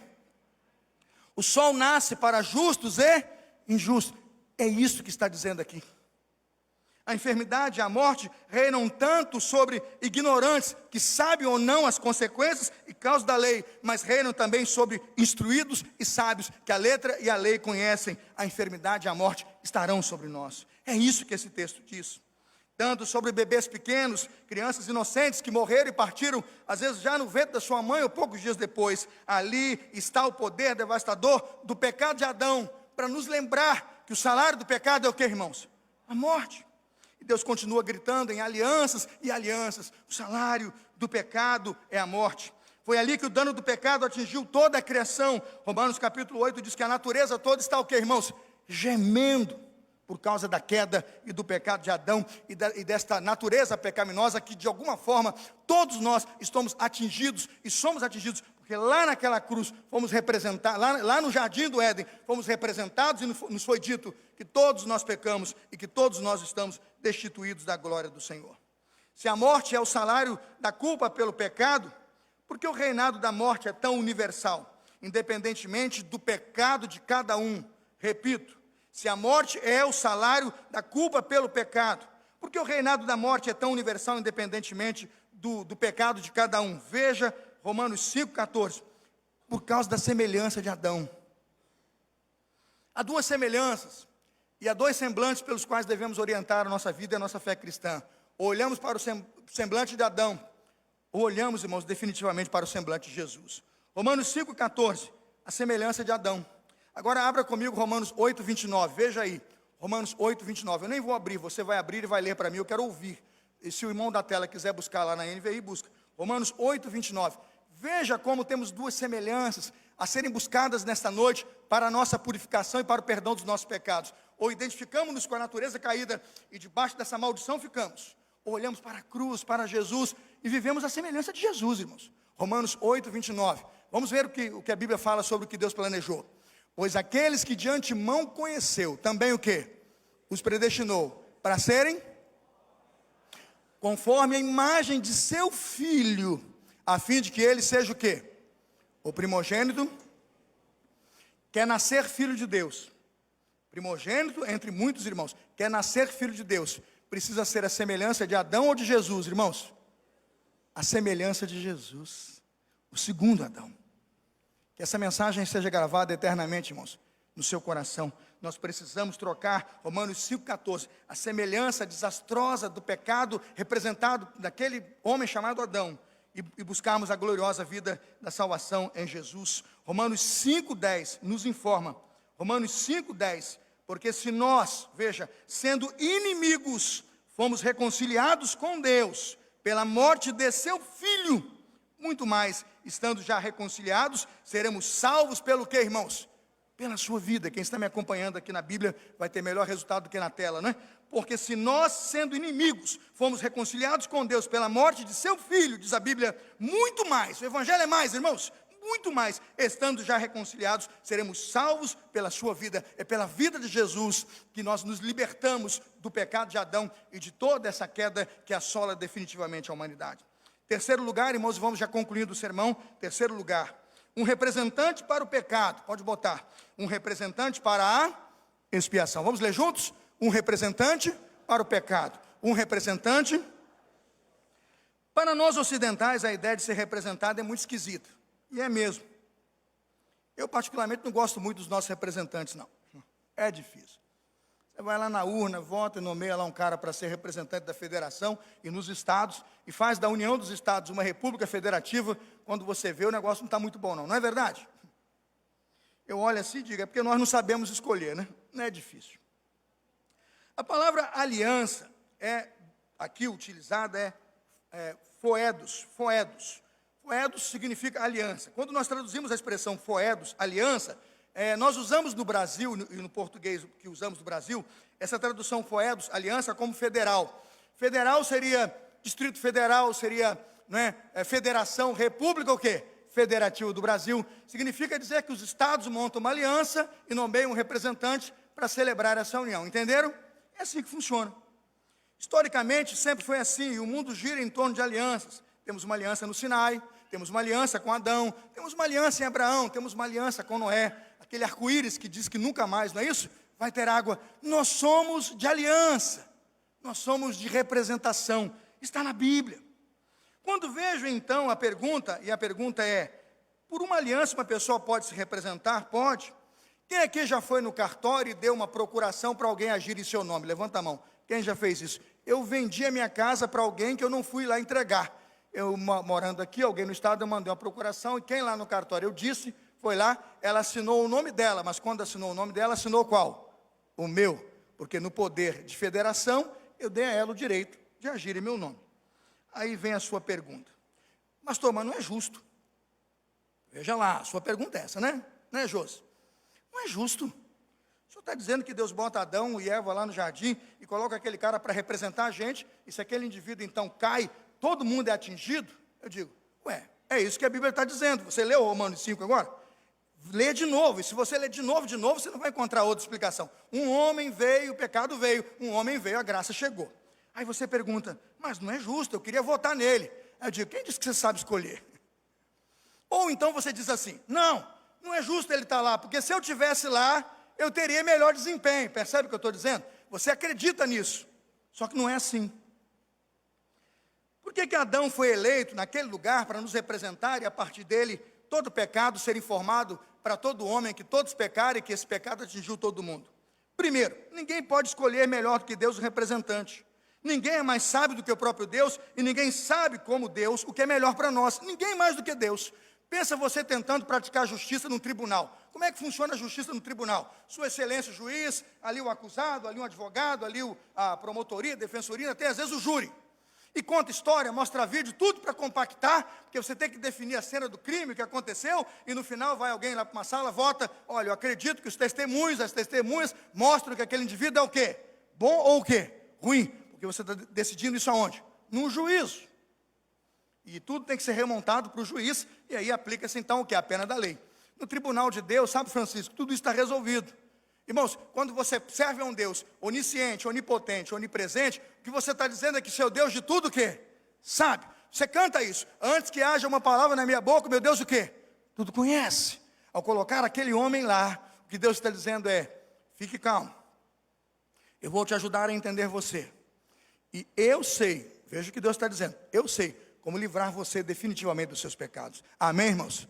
O sol nasce para justos e injustos. É isso que está dizendo aqui. A enfermidade e a morte reinam tanto sobre ignorantes, que sabem ou não as consequências e causas da lei, mas reinam também sobre instruídos e sábios, que a letra e a lei conhecem. A enfermidade e a morte estarão sobre nós. É isso que esse texto diz. Tanto sobre bebês pequenos, crianças inocentes que morreram e partiram, às vezes já no ventre da sua mãe ou poucos dias depois. Ali está o poder devastador do pecado de Adão, para nos lembrar que o salário do pecado é o que, irmãos? A morte. E Deus continua gritando em alianças e alianças: o salário do pecado é a morte. Foi ali que o dano do pecado atingiu toda a criação. Romanos capítulo 8 diz que a natureza toda está o que, irmãos? Gemendo, por causa da queda e do pecado de Adão e desta natureza pecaminosa que de alguma forma todos nós estamos atingidos e somos atingidos, porque lá naquela cruz fomos representados, lá no jardim do Éden, fomos representados e nos foi dito que todos nós pecamos e que todos nós estamos destituídos da glória do Senhor. Se a morte é o salário da culpa pelo pecado, por que o reinado da morte é tão universal, independentemente do pecado de cada um? Repito, se a morte é o salário da culpa pelo pecado, por que o reinado da morte é tão universal, independentemente do pecado de cada um? Veja Romanos 5,14. Por causa da semelhança de Adão. Há duas semelhanças e há dois semblantes pelos quais devemos orientar a nossa vida e a nossa fé cristã. Ou olhamos para o semblante de Adão, ou olhamos, irmãos, definitivamente para o semblante de Jesus. Romanos 5,14, a semelhança de Adão. Agora abra comigo Romanos 8,29, veja aí, Romanos 8,29, eu nem vou abrir, você vai abrir e vai ler para mim, eu quero ouvir. E se o irmão da tela quiser buscar lá na NVI, busca. Romanos 8,29, veja como temos duas semelhanças a serem buscadas nesta noite para a nossa purificação e para o perdão dos nossos pecados. Ou identificamos-nos com a natureza caída e debaixo dessa maldição ficamos, ou olhamos para a cruz, para Jesus e vivemos a semelhança de Jesus, irmãos. Romanos 8,29, vamos ver o que a Bíblia fala sobre o que Deus planejou. Pois aqueles que de antemão conheceu, também o quê? Os predestinou para serem conforme a imagem de seu Filho, a fim de que ele seja o quê? O primogênito, quer nascer filho de Deus. Primogênito entre muitos irmãos, quer nascer filho de Deus. Precisa ser a semelhança de Adão ou de Jesus, irmãos? A semelhança de Jesus, o segundo Adão. Que essa mensagem seja gravada eternamente, irmãos, no seu coração. Nós precisamos trocar Romanos 5,14, a semelhança desastrosa do pecado representado daquele homem chamado Adão, e buscarmos a gloriosa vida da salvação em Jesus. Romanos 5,10 nos informa, Romanos 5,10, porque se nós, veja, sendo inimigos, fomos reconciliados com Deus, pela morte de seu Filho, muito mais, estando já reconciliados, seremos salvos pelo que, irmãos? Pela sua vida. Quem está me acompanhando aqui na Bíblia vai ter melhor resultado do que na tela, não é? Porque se nós, sendo inimigos, fomos reconciliados com Deus pela morte de seu Filho, diz a Bíblia, muito mais, o Evangelho é mais, irmãos, muito mais, estando já reconciliados, seremos salvos pela sua vida. É pela vida de Jesus que nós nos libertamos do pecado de Adão e de toda essa queda que assola definitivamente a humanidade. Terceiro lugar, irmãos, vamos já concluindo o sermão. Terceiro lugar, um representante para o pecado. Pode botar, um representante para a expiação. Vamos ler juntos? Um representante para o pecado. Um representante. Para nós ocidentais, a ideia de ser representado é muito esquisita. E é mesmo. Eu particularmente não gosto muito dos nossos representantes, não. É difícil. Você vai lá na urna, vota e nomeia lá um cara para ser representante da federação e nos estados, e faz da União dos Estados uma república federativa. Quando você vê, o negócio não está muito bom, não é verdade? Eu olho assim e digo, é porque nós não sabemos escolher, né? Não é difícil. A palavra aliança aqui utilizada foedos. Foedos significa aliança. Quando nós traduzimos a expressão foedos, aliança, nós usamos no Brasil, e no português que usamos no Brasil, essa tradução foedos, aliança, como federal. Federal seria Distrito Federal, seria federação, república, o quê? Federativo do Brasil. Significa dizer que os estados montam uma aliança e nomeiam um representante para celebrar essa união. Entenderam? É assim que funciona. Historicamente, sempre foi assim, e o mundo gira em torno de alianças. Temos uma aliança no Sinai, temos uma aliança com Adão, temos uma aliança em Abraão, temos uma aliança com Noé, aquele arco-íris que diz que nunca mais, não é isso? Vai ter água. Nós somos de aliança, nós somos de representação, está na Bíblia. Quando vejo então a pergunta, e a pergunta é, por uma aliança uma pessoa pode se representar? Pode. Quem aqui já foi no cartório e deu uma procuração para alguém agir em seu nome? Levanta a mão. Quem já fez isso? Eu vendi a minha casa para alguém que eu não fui lá entregar. Eu morando aqui, alguém no estado, eu mandei uma procuração, e quem lá no cartório eu disse, foi lá, ela assinou o nome dela, mas quando assinou o nome dela, assinou qual? O meu, porque no poder de federação, eu dei a ela o direito de agir em meu nome. Aí vem a sua pergunta. Pastor, mas não é justo. Veja lá, a sua pergunta é essa, né? Não é, Jôs? Não é justo. O senhor está dizendo que Deus bota Adão e Eva lá no jardim e coloca aquele cara para representar a gente, e se aquele indivíduo então cai, todo mundo é atingido? Eu digo, é isso que a Bíblia está dizendo. Você leu Romanos 5 agora? Lê de novo, e se você ler de novo, você não vai encontrar outra explicação. Um homem veio, o pecado veio, um homem veio, a graça chegou. Aí você pergunta, mas não é justo, eu queria votar nele. Aí eu digo, quem disse que você sabe escolher? Ou então você diz assim, não é justo ele estar lá, porque se eu estivesse lá, eu teria melhor desempenho. Percebe o que eu estou dizendo? Você acredita nisso, só que não é assim. Por que Adão foi eleito naquele lugar para nos representar, e a partir dele, todo pecado ser informado para todo homem, que todos pecaram e que esse pecado atingiu todo mundo? Primeiro, ninguém pode escolher melhor do que Deus o representante. Ninguém é mais sábio do que o próprio Deus, e ninguém sabe como Deus, o que é melhor para nós. Ninguém mais do que Deus. Pensa você tentando praticar justiça no tribunal. Como é que funciona a justiça no tribunal? Sua excelência, o juiz, ali o acusado, ali um advogado, ali a promotoria, a defensoria, até às vezes o júri. E conta história, mostra vídeo, tudo para compactar, porque você tem que definir a cena do crime, o que aconteceu, e no final vai alguém lá para uma sala, vota, olha, eu acredito que os testemunhos, as testemunhas, mostram que aquele indivíduo é o quê? Bom ou o quê? Ruim. Porque você está decidindo isso aonde? No juízo. E tudo tem que ser remontado para o juiz, e aí aplica-se então o que? A pena da lei. No tribunal de Deus, sabe, Francisco, tudo isso está resolvido. Irmãos, quando você serve a um Deus onisciente, onipotente, onipresente, o que você está dizendo é que seu Deus de tudo o quê? Sabe. Você canta isso. Antes que haja uma palavra na minha boca, meu Deus o quê? Tudo conhece. Ao colocar aquele homem lá, o que Deus está dizendo é, fique calmo. Eu vou te ajudar a entender você. E eu sei, veja o que Deus está dizendo, eu sei como livrar você definitivamente dos seus pecados. Amém, irmãos?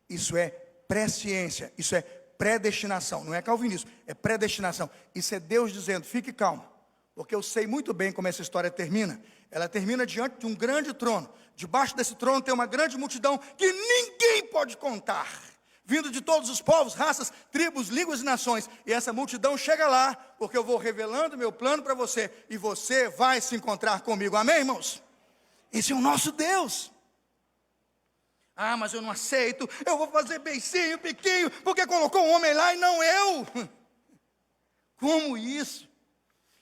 Isso é presciência, isso é predestinação, não é calvinismo, é predestinação. Isso é Deus dizendo, fique calmo, porque eu sei muito bem como essa história termina. Ela termina diante de um grande trono. Debaixo desse trono tem uma grande multidão que ninguém pode contar, vindo de todos os povos, raças, tribos, línguas e nações. E essa multidão chega lá, porque eu vou revelando meu plano para você, e você vai se encontrar comigo. Amém, irmãos? Esse é o nosso Deus. Ah, mas eu não aceito, eu vou fazer beicinho, piquinho, porque colocou um homem lá e não eu. Como isso?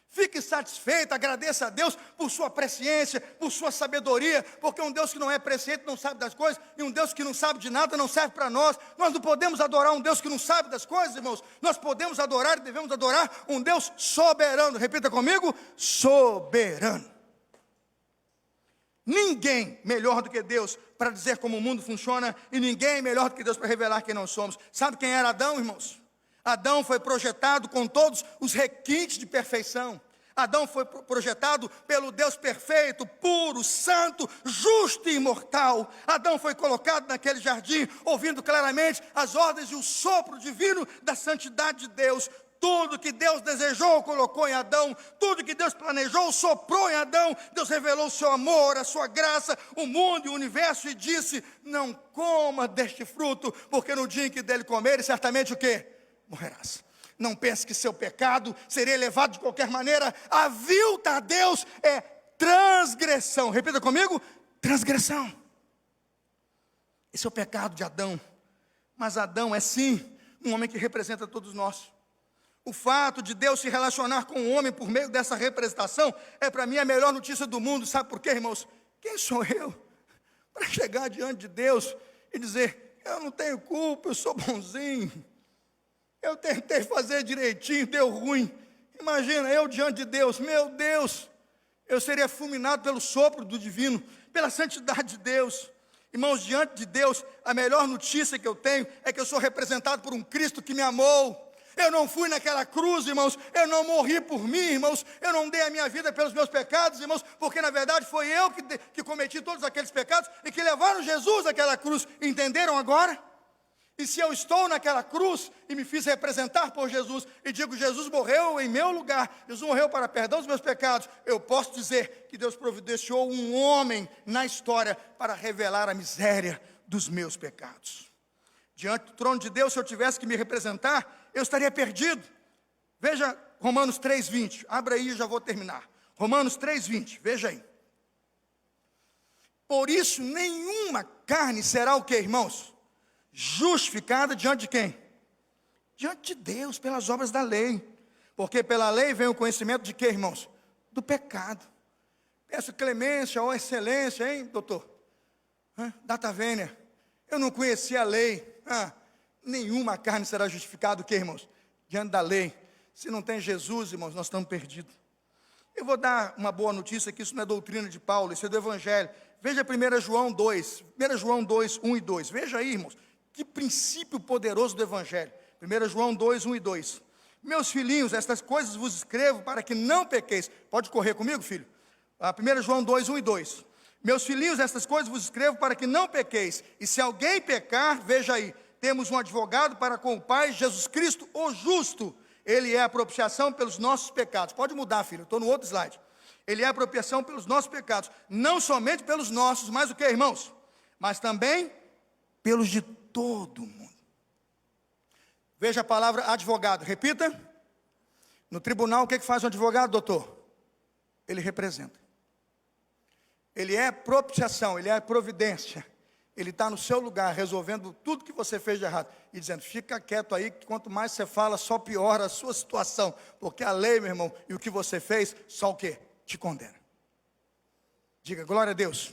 Fique satisfeito, agradeça a Deus por sua presciência, por sua sabedoria, porque um Deus que não é presciente não sabe das coisas, e um Deus que não sabe de nada não serve para nós. Nós não podemos adorar um Deus que não sabe das coisas, irmãos. Nós podemos adorar e devemos adorar um Deus soberano. Repita comigo, soberano. Ninguém melhor do que Deus para dizer como o mundo funciona, e ninguém melhor do que Deus para revelar quem nós somos. Sabe quem era Adão, irmãos? Adão foi projetado com todos os requintes de perfeição. Adão foi projetado pelo Deus perfeito, puro, santo, justo e imortal. Adão foi colocado naquele jardim, ouvindo claramente as ordens e o sopro divino da santidade de Deus. Tudo que Deus desejou, colocou em Adão. Tudo que Deus planejou, soprou em Adão. Deus revelou o seu amor, a sua graça, o mundo e o universo, e disse, não coma deste fruto, porque no dia em que dele comeres, certamente o quê? Morrerás. Não pense que seu pecado seria elevado de qualquer maneira. Aviltar a Deus é transgressão. Repita comigo, transgressão. Esse é o pecado de Adão. Mas Adão é sim um homem que representa todos nós. O fato de Deus se relacionar com o homem por meio dessa representação é para mim a melhor notícia do mundo. Sabe por quê, irmãos? Quem sou eu para chegar diante de Deus e dizer: eu não tenho culpa, eu sou bonzinho, eu tentei fazer direitinho, deu ruim. Imagina, eu diante de Deus, meu Deus, eu seria fulminado pelo sopro do divino, pela santidade de Deus. Irmãos, diante de Deus, a melhor notícia que eu tenho é que eu sou representado por um Cristo que me amou. Eu não fui naquela cruz, irmãos, eu não morri por mim, irmãos, eu não dei a minha vida pelos meus pecados, irmãos, porque na verdade foi eu que cometi todos aqueles pecados e que levaram Jesus àquela cruz. Entenderam agora? E se eu estou naquela cruz e me fiz representar por Jesus e digo: Jesus morreu em meu lugar, Jesus morreu para perdão dos meus pecados, eu posso dizer que Deus providenciou um homem na história para revelar a miséria dos meus pecados. Diante do trono de Deus, se eu tivesse que me representar, eu estaria perdido. Veja Romanos 3:20, abra aí e já vou terminar. Romanos 3:20, veja aí. Por isso nenhuma carne será o que, irmãos? Justificada diante de quem? Diante de Deus, pelas obras da lei. Porque pela lei vem o conhecimento de quê, irmãos? Do pecado. Peço clemência, ó excelência, hein, doutor? Data vênia, eu não conhecia a lei. Nenhuma carne será justificada, o que, irmãos? Diante da lei. Se não tem Jesus, irmãos, nós estamos perdidos. Eu vou dar uma boa notícia, que isso não é doutrina de Paulo, isso é do Evangelho. Veja 1 João 2, 1 João 2, 1 e 2. Veja aí, irmãos, que princípio poderoso do Evangelho. 1 João 2, 1 e 2. Meus filhinhos, estas coisas vos escrevo para que não pequeis. Pode correr comigo, filho? 1 João 2, 1 e 2. Meus filhinhos, estas coisas vos escrevo para que não pequeis. E se alguém pecar, veja aí, temos um advogado para com o Pai, Jesus Cristo, o justo. Ele é a propiciação pelos nossos pecados. Pode mudar, filho, eu estou no outro slide. Ele é a propiciação pelos nossos pecados. Não somente pelos nossos, mas o que, irmãos? Mas também pelos de todo mundo. Veja a palavra advogado, repita. No tribunal, o que faz um advogado, doutor? Ele representa. Ele é propiciação, ele é providência. Ele está no seu lugar, resolvendo tudo que você fez de errado. E dizendo: fica quieto aí, que quanto mais você fala, só piora a sua situação. Porque a lei, meu irmão, e o que você fez, só o quê? Te condena. Diga glória a Deus.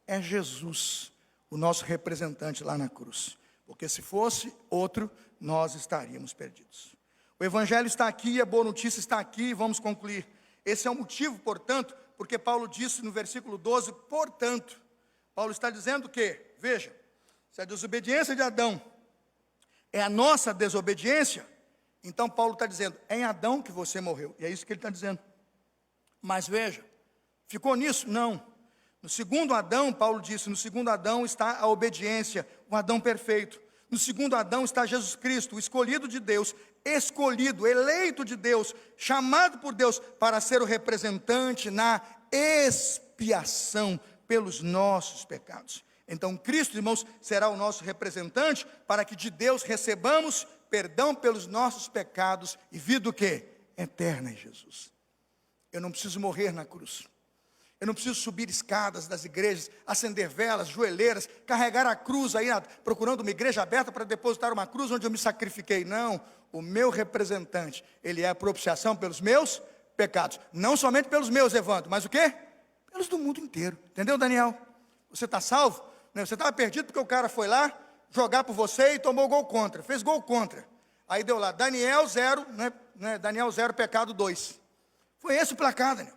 É Jesus, o nosso representante lá na cruz. Porque se fosse outro, nós estaríamos perdidos. O Evangelho está aqui, a boa notícia está aqui, vamos concluir. Esse é o motivo, portanto, porque Paulo disse no versículo 12, portanto. Paulo está dizendo que, veja, se a desobediência de Adão é a nossa desobediência, então Paulo está dizendo: é em Adão que você morreu. E é isso que ele está dizendo. Mas veja, ficou nisso? Não. No segundo Adão, Paulo disse, no segundo Adão está a obediência, o Adão perfeito. No segundo Adão está Jesus Cristo, o escolhido de Deus, escolhido, eleito de Deus, chamado por Deus para ser o representante na expiação pelos nossos pecados. Então Cristo, irmãos, será o nosso representante para que de Deus recebamos perdão pelos nossos pecados e vida o quê? Eterna em Jesus. Eu não preciso morrer na cruz. Eu não preciso subir escadas das igrejas, acender velas, joelheiras, carregar a cruz aí, procurando uma igreja aberta para depositar uma cruz onde eu me sacrifiquei. Não, o meu representante, ele é a propiciação pelos meus pecados. Não somente pelos meus, Evandro, mas o quê? Pelos do mundo inteiro. Entendeu, Daniel? Você está salvo? Você estava perdido porque o cara foi lá jogar por você e tomou gol contra. Fez gol contra. Aí deu lá, Daniel 0, né? Daniel 0, pecado 2. Foi esse o placar, Daniel.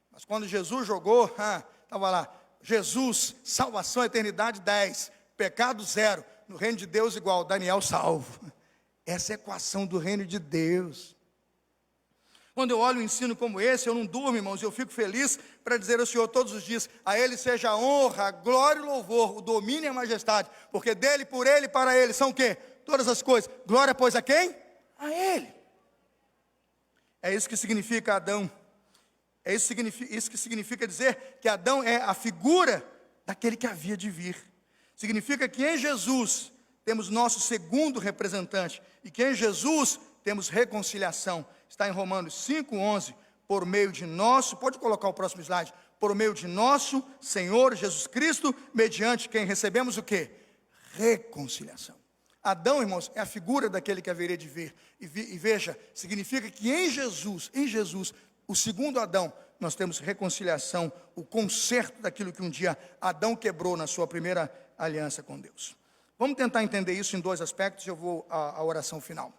Mas quando Jesus jogou, estava lá, Jesus, salvação, eternidade 10, pecado 0, no reino de Deus igual, Daniel salvo. Essa é a equação do reino de Deus. Quando eu olho um ensino como esse, eu não durmo, irmãos, eu fico feliz para dizer ao Senhor todos os dias: a Ele seja a honra, a glória e o louvor, o domínio e a majestade, porque dele, por Ele e para Ele são o quê? Todas as coisas. Glória, pois, a quem? A Ele. É isso que significa Adão. É isso que significa dizer que Adão é a figura daquele que havia de vir. Significa que em Jesus temos nosso segundo representante, e que em Jesus temos reconciliação. Está em Romanos 5:11, por meio de nosso, pode colocar o próximo slide, por meio de nosso Senhor Jesus Cristo, mediante quem recebemos o quê? Reconciliação. Adão, irmãos, é a figura daquele que haveria de vir. E veja, significa que em Jesus, o segundo Adão, nós temos reconciliação, o conserto daquilo que um dia Adão quebrou na sua primeira aliança com Deus. Vamos tentar entender isso em dois aspectos e eu vou à oração final.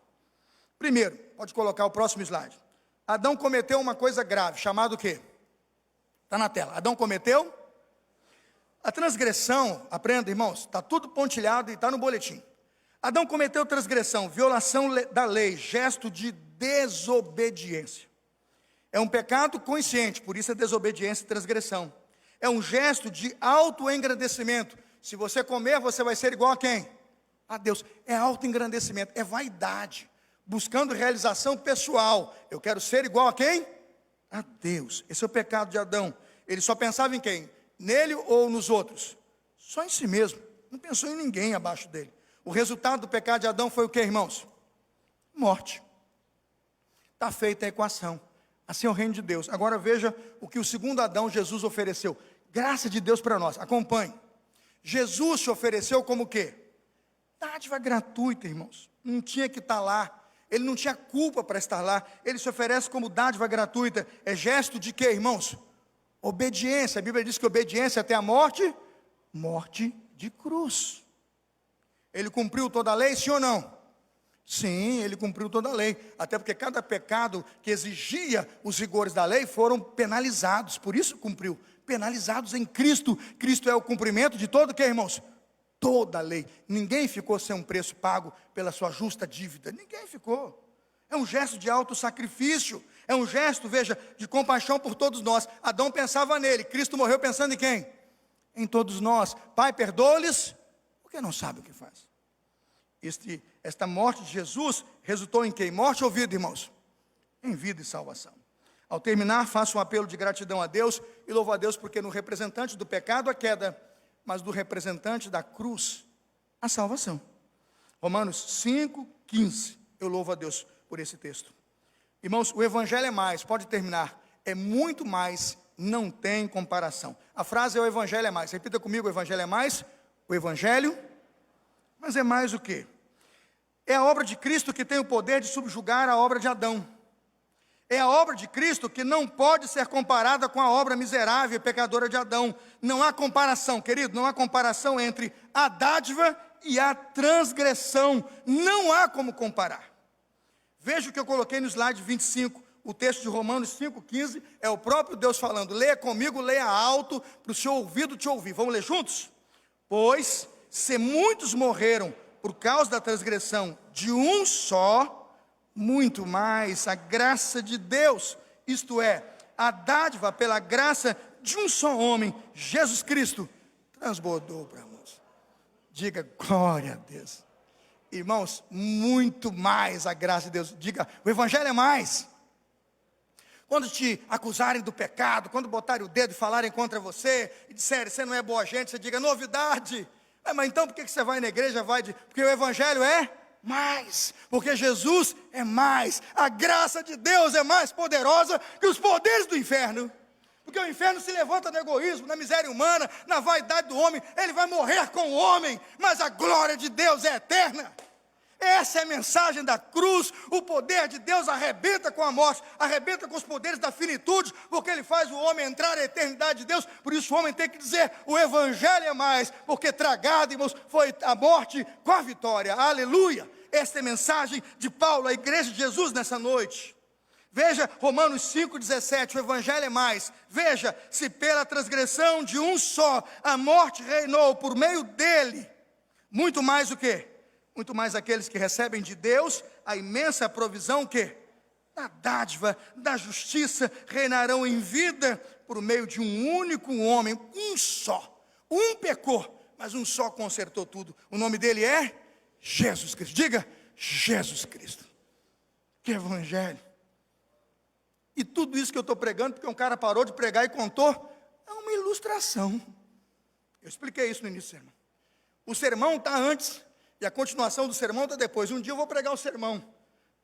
Primeiro, pode colocar o próximo slide. Adão cometeu uma coisa grave, chamada o quê? Está na tela. Adão cometeu a transgressão, aprenda, irmãos, está tudo pontilhado e está no boletim. Adão cometeu transgressão, violação da lei, gesto de desobediência. É um pecado consciente, por isso é desobediência e transgressão. É um gesto de autoengrandecimento. Se você comer, você vai ser igual a quem? A Deus. É autoengrandecimento, é vaidade, buscando realização pessoal. Eu quero ser igual a quem? A Deus. Esse é o pecado de Adão. Ele só pensava em quem? Nele ou nos outros? Só em si mesmo. Não pensou em ninguém abaixo dele. O resultado do pecado de Adão foi o que, irmãos? Morte. Está feita a equação. Assim é o reino de Deus. Agora veja o que o segundo Adão, Jesus, ofereceu. Graça de Deus para nós. Acompanhe. Jesus se ofereceu como o quê? Dádiva gratuita, irmãos. Não tinha que estar lá. Ele não tinha culpa para estar lá. Ele se oferece como dádiva gratuita. É gesto de quê, irmãos? Obediência. A Bíblia diz que obediência até a morte, morte de cruz. Ele cumpriu toda a lei, sim ou não? Sim, ele cumpriu toda a lei. Até porque cada pecado que exigia os rigores da lei foram penalizados. Por isso cumpriu. Penalizados em Cristo. Cristo é o cumprimento de todo o que, irmãos? Toda a lei. Ninguém ficou sem um preço pago pela sua justa dívida. Ninguém ficou. É um gesto de autossacrifício. É um gesto, veja, de compaixão por todos nós. Adão pensava nele. Cristo morreu pensando em quem? Em todos nós. Pai, perdoa-lhes, porque não sabe o que faz. Esta morte de Jesus resultou em quem? Morte ou vida, irmãos? Em vida e salvação. Ao terminar, faço um apelo de gratidão a Deus e louvo a Deus porque no representante do pecado a queda, mas do representante da cruz a salvação. Romanos 5,15. Eu louvo a Deus por esse texto. Irmãos, o evangelho é mais, pode terminar, é muito mais, não tem comparação. A frase é o evangelho é mais. Repita comigo, o evangelho é mais. O evangelho, mas é mais o quê? É a obra de Cristo que tem o poder de subjugar a obra de Adão. É a obra de Cristo que não pode ser comparada com a obra miserável e pecadora de Adão. Não há comparação, querido, não há comparação entre a dádiva e a transgressão. Não há como comparar. Veja o que eu coloquei no slide 25. O texto de Romanos 5,15 é o próprio Deus falando. Leia comigo, leia alto, para o seu ouvido te ouvir. Vamos ler juntos? Pois, se muitos morreram por causa da transgressão de um só, muito mais a graça de Deus, isto é, a dádiva pela graça de um só homem, Jesus Cristo, transbordou para nós. Diga glória a Deus. Irmãos, muito mais a graça de Deus. Diga, o evangelho é mais. Quando te acusarem do pecado, quando botarem o dedo e falarem contra você, e disserem, você não é boa gente, você diga, novidade. Mas então por que você vai na igreja? Porque o evangelho é mais, porque Jesus é mais, a graça de Deus é mais poderosa que os poderes do inferno, porque o inferno se levanta no egoísmo, na miséria humana, na vaidade do homem, ele vai morrer com o homem, mas a glória de Deus é eterna. Essa é a mensagem da cruz. O poder de Deus arrebenta com a morte, arrebenta com os poderes da finitude, porque ele faz o homem entrar na eternidade de Deus. Por isso o homem tem que dizer, o evangelho é mais, porque tragado, irmãos, foi a morte com a vitória. Aleluia. Esta é a mensagem de Paulo, a igreja de Jesus nessa noite. Veja Romanos 5,17, o evangelho é mais. Veja, se pela transgressão de um só a morte reinou por meio dele, muito mais o quê? Muito mais aqueles que recebem de Deus a imensa provisão que da dádiva, da justiça, reinarão em vida por meio de um único homem, um só. Um pecou, mas um só consertou tudo. O nome dele é Jesus Cristo. Diga, Jesus Cristo. Que evangelho. E tudo isso que eu estou pregando, porque um cara parou de pregar e contou, é uma ilustração. Eu expliquei isso no início do sermão. O sermão está antes. E a continuação do sermão está depois. Um dia eu vou pregar o sermão.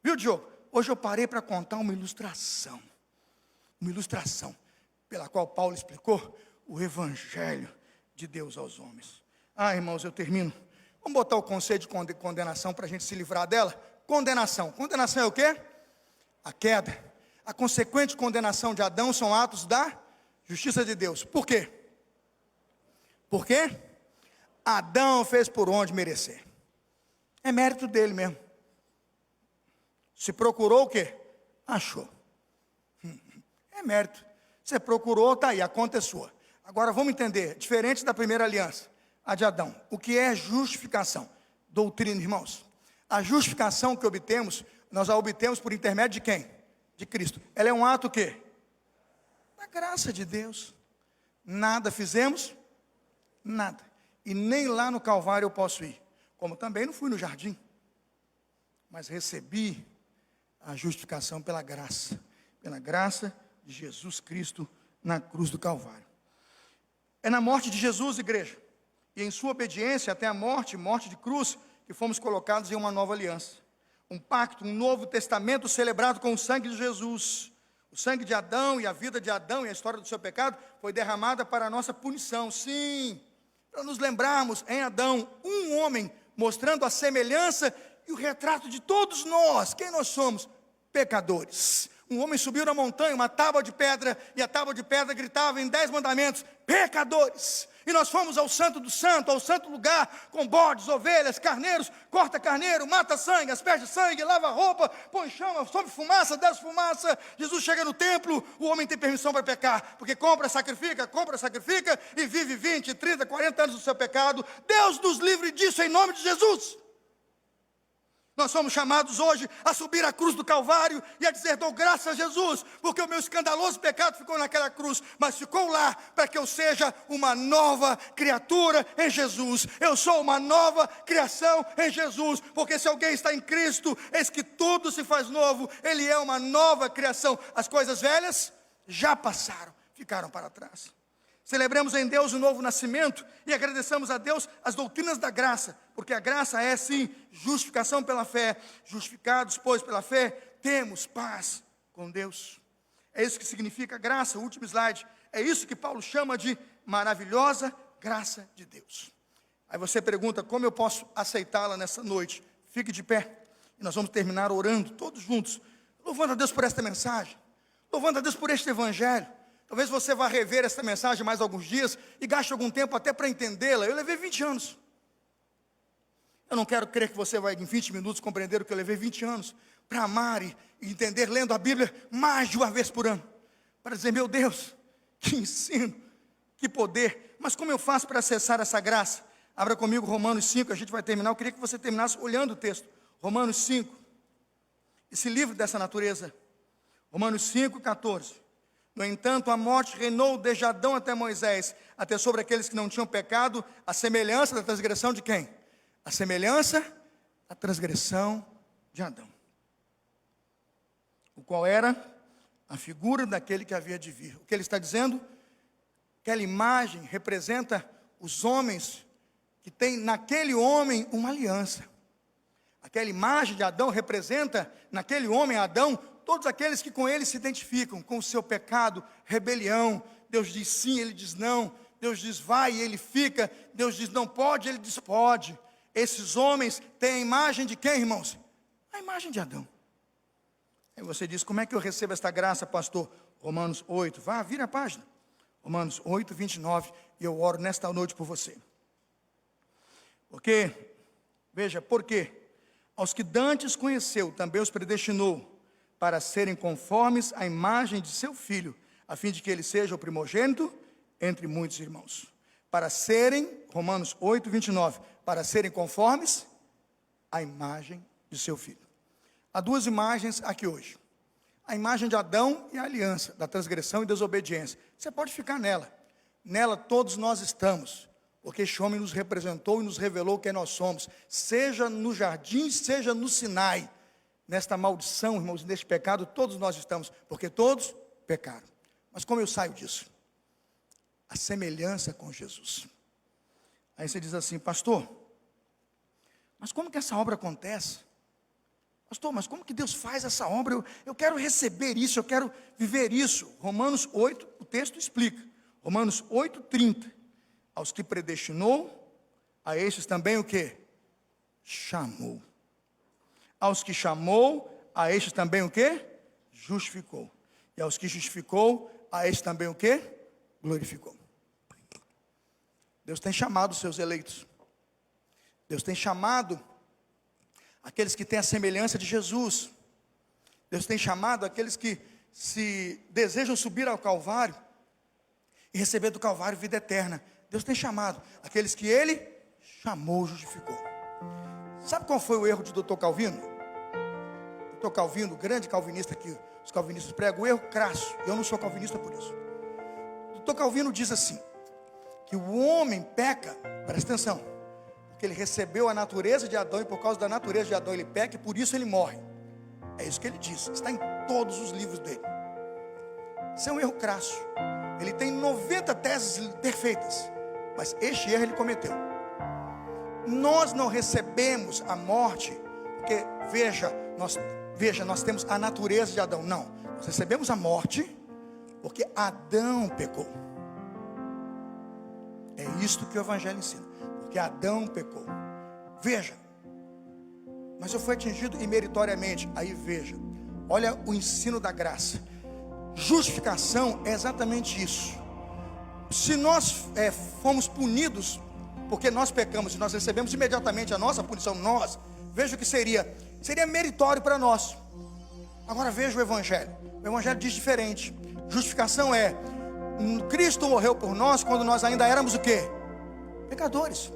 Viu, Diogo? Hoje eu parei para contar uma ilustração. Uma ilustração pela qual Paulo explicou o evangelho de Deus aos homens. Irmãos, eu termino. Vamos botar o conceito de condenação para a gente se livrar dela? Condenação. Condenação é o quê? A queda. a consequente condenação de Adão são atos da justiça de Deus. Por quê? Porque Adão fez por onde merecer. É mérito dele mesmo. Se procurou o quê? Achou. É mérito. Você procurou, está aí, a conta é sua. Agora vamos entender, diferente da primeira aliança, a de Adão. O que é justificação? Doutrina, irmãos. A justificação que obtemos, nós a obtemos por intermédio de quem? De Cristo. Ela é um ato o quê? Da graça de Deus. Nada fizemos, nada. E nem lá no Calvário eu posso ir. Como também não fui no jardim. Mas recebi a justificação pela graça. Pela graça de Jesus Cristo na cruz do Calvário. É na morte de Jesus, igreja, e em sua obediência até a morte de cruz, que fomos colocados em uma nova aliança. Um pacto, um novo testamento celebrado com o sangue de Jesus. O sangue de Adão e a vida de Adão e a história do seu pecado foi derramada para a nossa punição. Sim, para nos lembrarmos em Adão, um homem mostrando a semelhança e o retrato de todos nós. Quem nós somos? Pecadores. Um homem subiu na montanha, uma tábua de pedra, e a tábua de pedra gritava em 10 mandamentos: pecadores. E nós fomos ao santo do santo, ao santo lugar, com bodes, ovelhas, carneiros, corta carneiro, mata sangue, asperge sangue, lava roupa, põe chama, sobe fumaça, desce fumaça. Jesus chega no templo, o homem tem permissão para pecar, porque compra, sacrifica, e vive 20, 30, 40 anos do seu pecado. Deus nos livre disso em nome de Jesus. Nós somos chamados hoje a subir a cruz do Calvário e a dizer: dou graças a Jesus, porque o meu escandaloso pecado ficou naquela cruz, mas ficou lá para que eu seja uma nova criatura em Jesus. Eu sou uma nova criação em Jesus, porque se alguém está em Cristo, eis que tudo se faz novo. Ele é uma nova criação. As coisas velhas já passaram, ficaram para trás. Celebremos em Deus o novo nascimento e agradeçamos a Deus as doutrinas da graça, porque a graça é sim justificação pela fé. Justificados, pois, pela fé, temos paz com Deus. É isso que significa graça. O último slide. É isso que Paulo chama de maravilhosa graça de Deus. Aí você pergunta: como eu posso aceitá-la nessa noite? Fique de pé e nós vamos terminar orando todos juntos, louvando a Deus por esta mensagem, louvando a Deus por este evangelho. Talvez você vá rever esta mensagem mais alguns dias e gaste algum tempo até para entendê-la. Eu levei 20 anos. Eu não quero crer que você vai em 20 minutos compreender o que eu levei 20 anos para amar e entender lendo a Bíblia mais de uma vez por ano. Para dizer: meu Deus, que ensino, que poder. Mas como eu faço para acessar essa graça? Abra comigo Romanos 5, a gente vai terminar. Eu queria que você terminasse olhando o texto. Romanos 5. Esse livro dessa natureza. Romanos 5, 14. No entanto, a morte reinou desde Adão até Moisés, até sobre aqueles que não tinham pecado, a semelhança da transgressão de quem? A semelhança da transgressão de Adão, o qual era a figura daquele que havia de vir. O que ele está dizendo? Aquela imagem representa os homens que têm naquele homem uma aliança. Aquela imagem de Adão representa naquele homem, Adão, todos aqueles que com ele se identificam, com o seu pecado, rebelião. Deus diz sim, ele diz não. Deus diz vai, e ele fica. Deus diz não pode, ele diz pode. Esses homens têm a imagem de quem, irmãos? A imagem de Adão. Aí você diz: como é que eu recebo esta graça, pastor? Romanos 8, vira a página. Romanos 8, 29, e eu oro nesta noite por você. Porque, veja, porque aos que dantes conheceu, também os predestinou, para serem conformes à imagem de seu Filho, a fim de que ele seja o primogênito entre muitos irmãos. Para serem, Romanos 8, 29, para serem conformes à imagem de seu Filho. Há duas imagens aqui hoje. A imagem de Adão e a aliança, da transgressão e desobediência. Você pode ficar nela. Nela todos nós estamos, porque este homem nos representou e nos revelou quem nós somos. Seja no jardim, seja no Sinai. Nesta maldição, irmãos, neste pecado, todos nós estamos, porque todos pecaram. Mas como eu saio disso? A semelhança com Jesus. Aí você diz assim: pastor, mas como que essa obra acontece? Pastor, mas como que Deus faz essa obra? Eu quero receber isso, eu quero viver isso. Romanos 8, o texto explica. Romanos 8, 30. Aos que predestinou, a estes também o quê? Chamou. Aos que chamou, a estes também o quê? Justificou. E aos que justificou, a este também o quê? Glorificou. Deus tem chamado os seus eleitos. Deus tem chamado aqueles que têm a semelhança de Jesus. Deus tem chamado aqueles que se desejam subir ao Calvário e receber do Calvário vida eterna. Deus tem chamado aqueles que Ele chamou, justificou. Sabe qual foi o erro de Dr. Calvino? Dr. Calvino, grande calvinista que os calvinistas pregam, o erro crasso. Eu não sou calvinista por isso. Dr. Calvino diz assim, que o homem peca, presta atenção, porque ele recebeu a natureza de Adão e por causa da natureza de Adão ele peca e por isso ele morre. É isso que ele diz, está em todos os livros dele. Isso é um erro crasso. Ele tem 90 teses perfeitas, mas este erro ele cometeu. Nós não recebemos a morte, porque veja, nós temos a natureza de Adão. Não, nós recebemos a morte, porque Adão pecou. É isto que o Evangelho ensina, porque Adão pecou. Veja, mas eu fui atingido imeritoriamente. Aí veja, olha o ensino da graça. Justificação é exatamente isso. Se nós fomos punidos porque nós pecamos e nós recebemos imediatamente a nossa punição, veja o que seria meritório para nós. Agora veja o Evangelho diz diferente. Justificação é, Cristo morreu por nós quando nós ainda éramos o quê? Pecadores.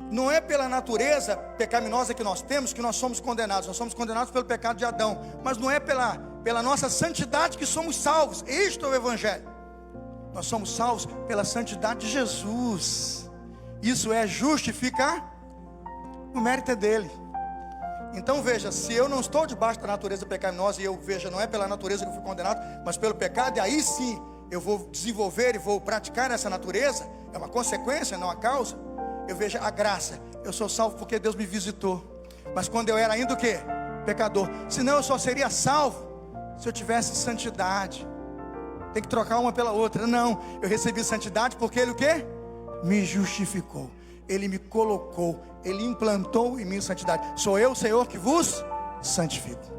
Não é pela natureza pecaminosa que nós temos que nós somos condenados. Nós somos condenados pelo pecado de Adão. Mas não é pela nossa santidade que somos salvos. Isto é o Evangelho. Nós somos salvos pela santidade de Jesus. Isso é justificar. O mérito é dele. Então veja, se eu não estou debaixo da natureza pecaminosa, e eu veja, não é pela natureza que eu fui condenado, mas pelo pecado, e aí sim eu vou desenvolver e vou praticar essa natureza, é uma consequência, não a causa. Eu vejo a graça, eu sou salvo porque Deus me visitou. Mas quando eu era ainda o quê? Pecador. Senão eu só seria salvo se eu tivesse santidade. Tem que trocar uma pela outra. Não, eu recebi santidade porque Ele o quê? Me justificou. Ele me colocou, Ele implantou em mim santidade. Sou eu, Senhor, que vos santifico.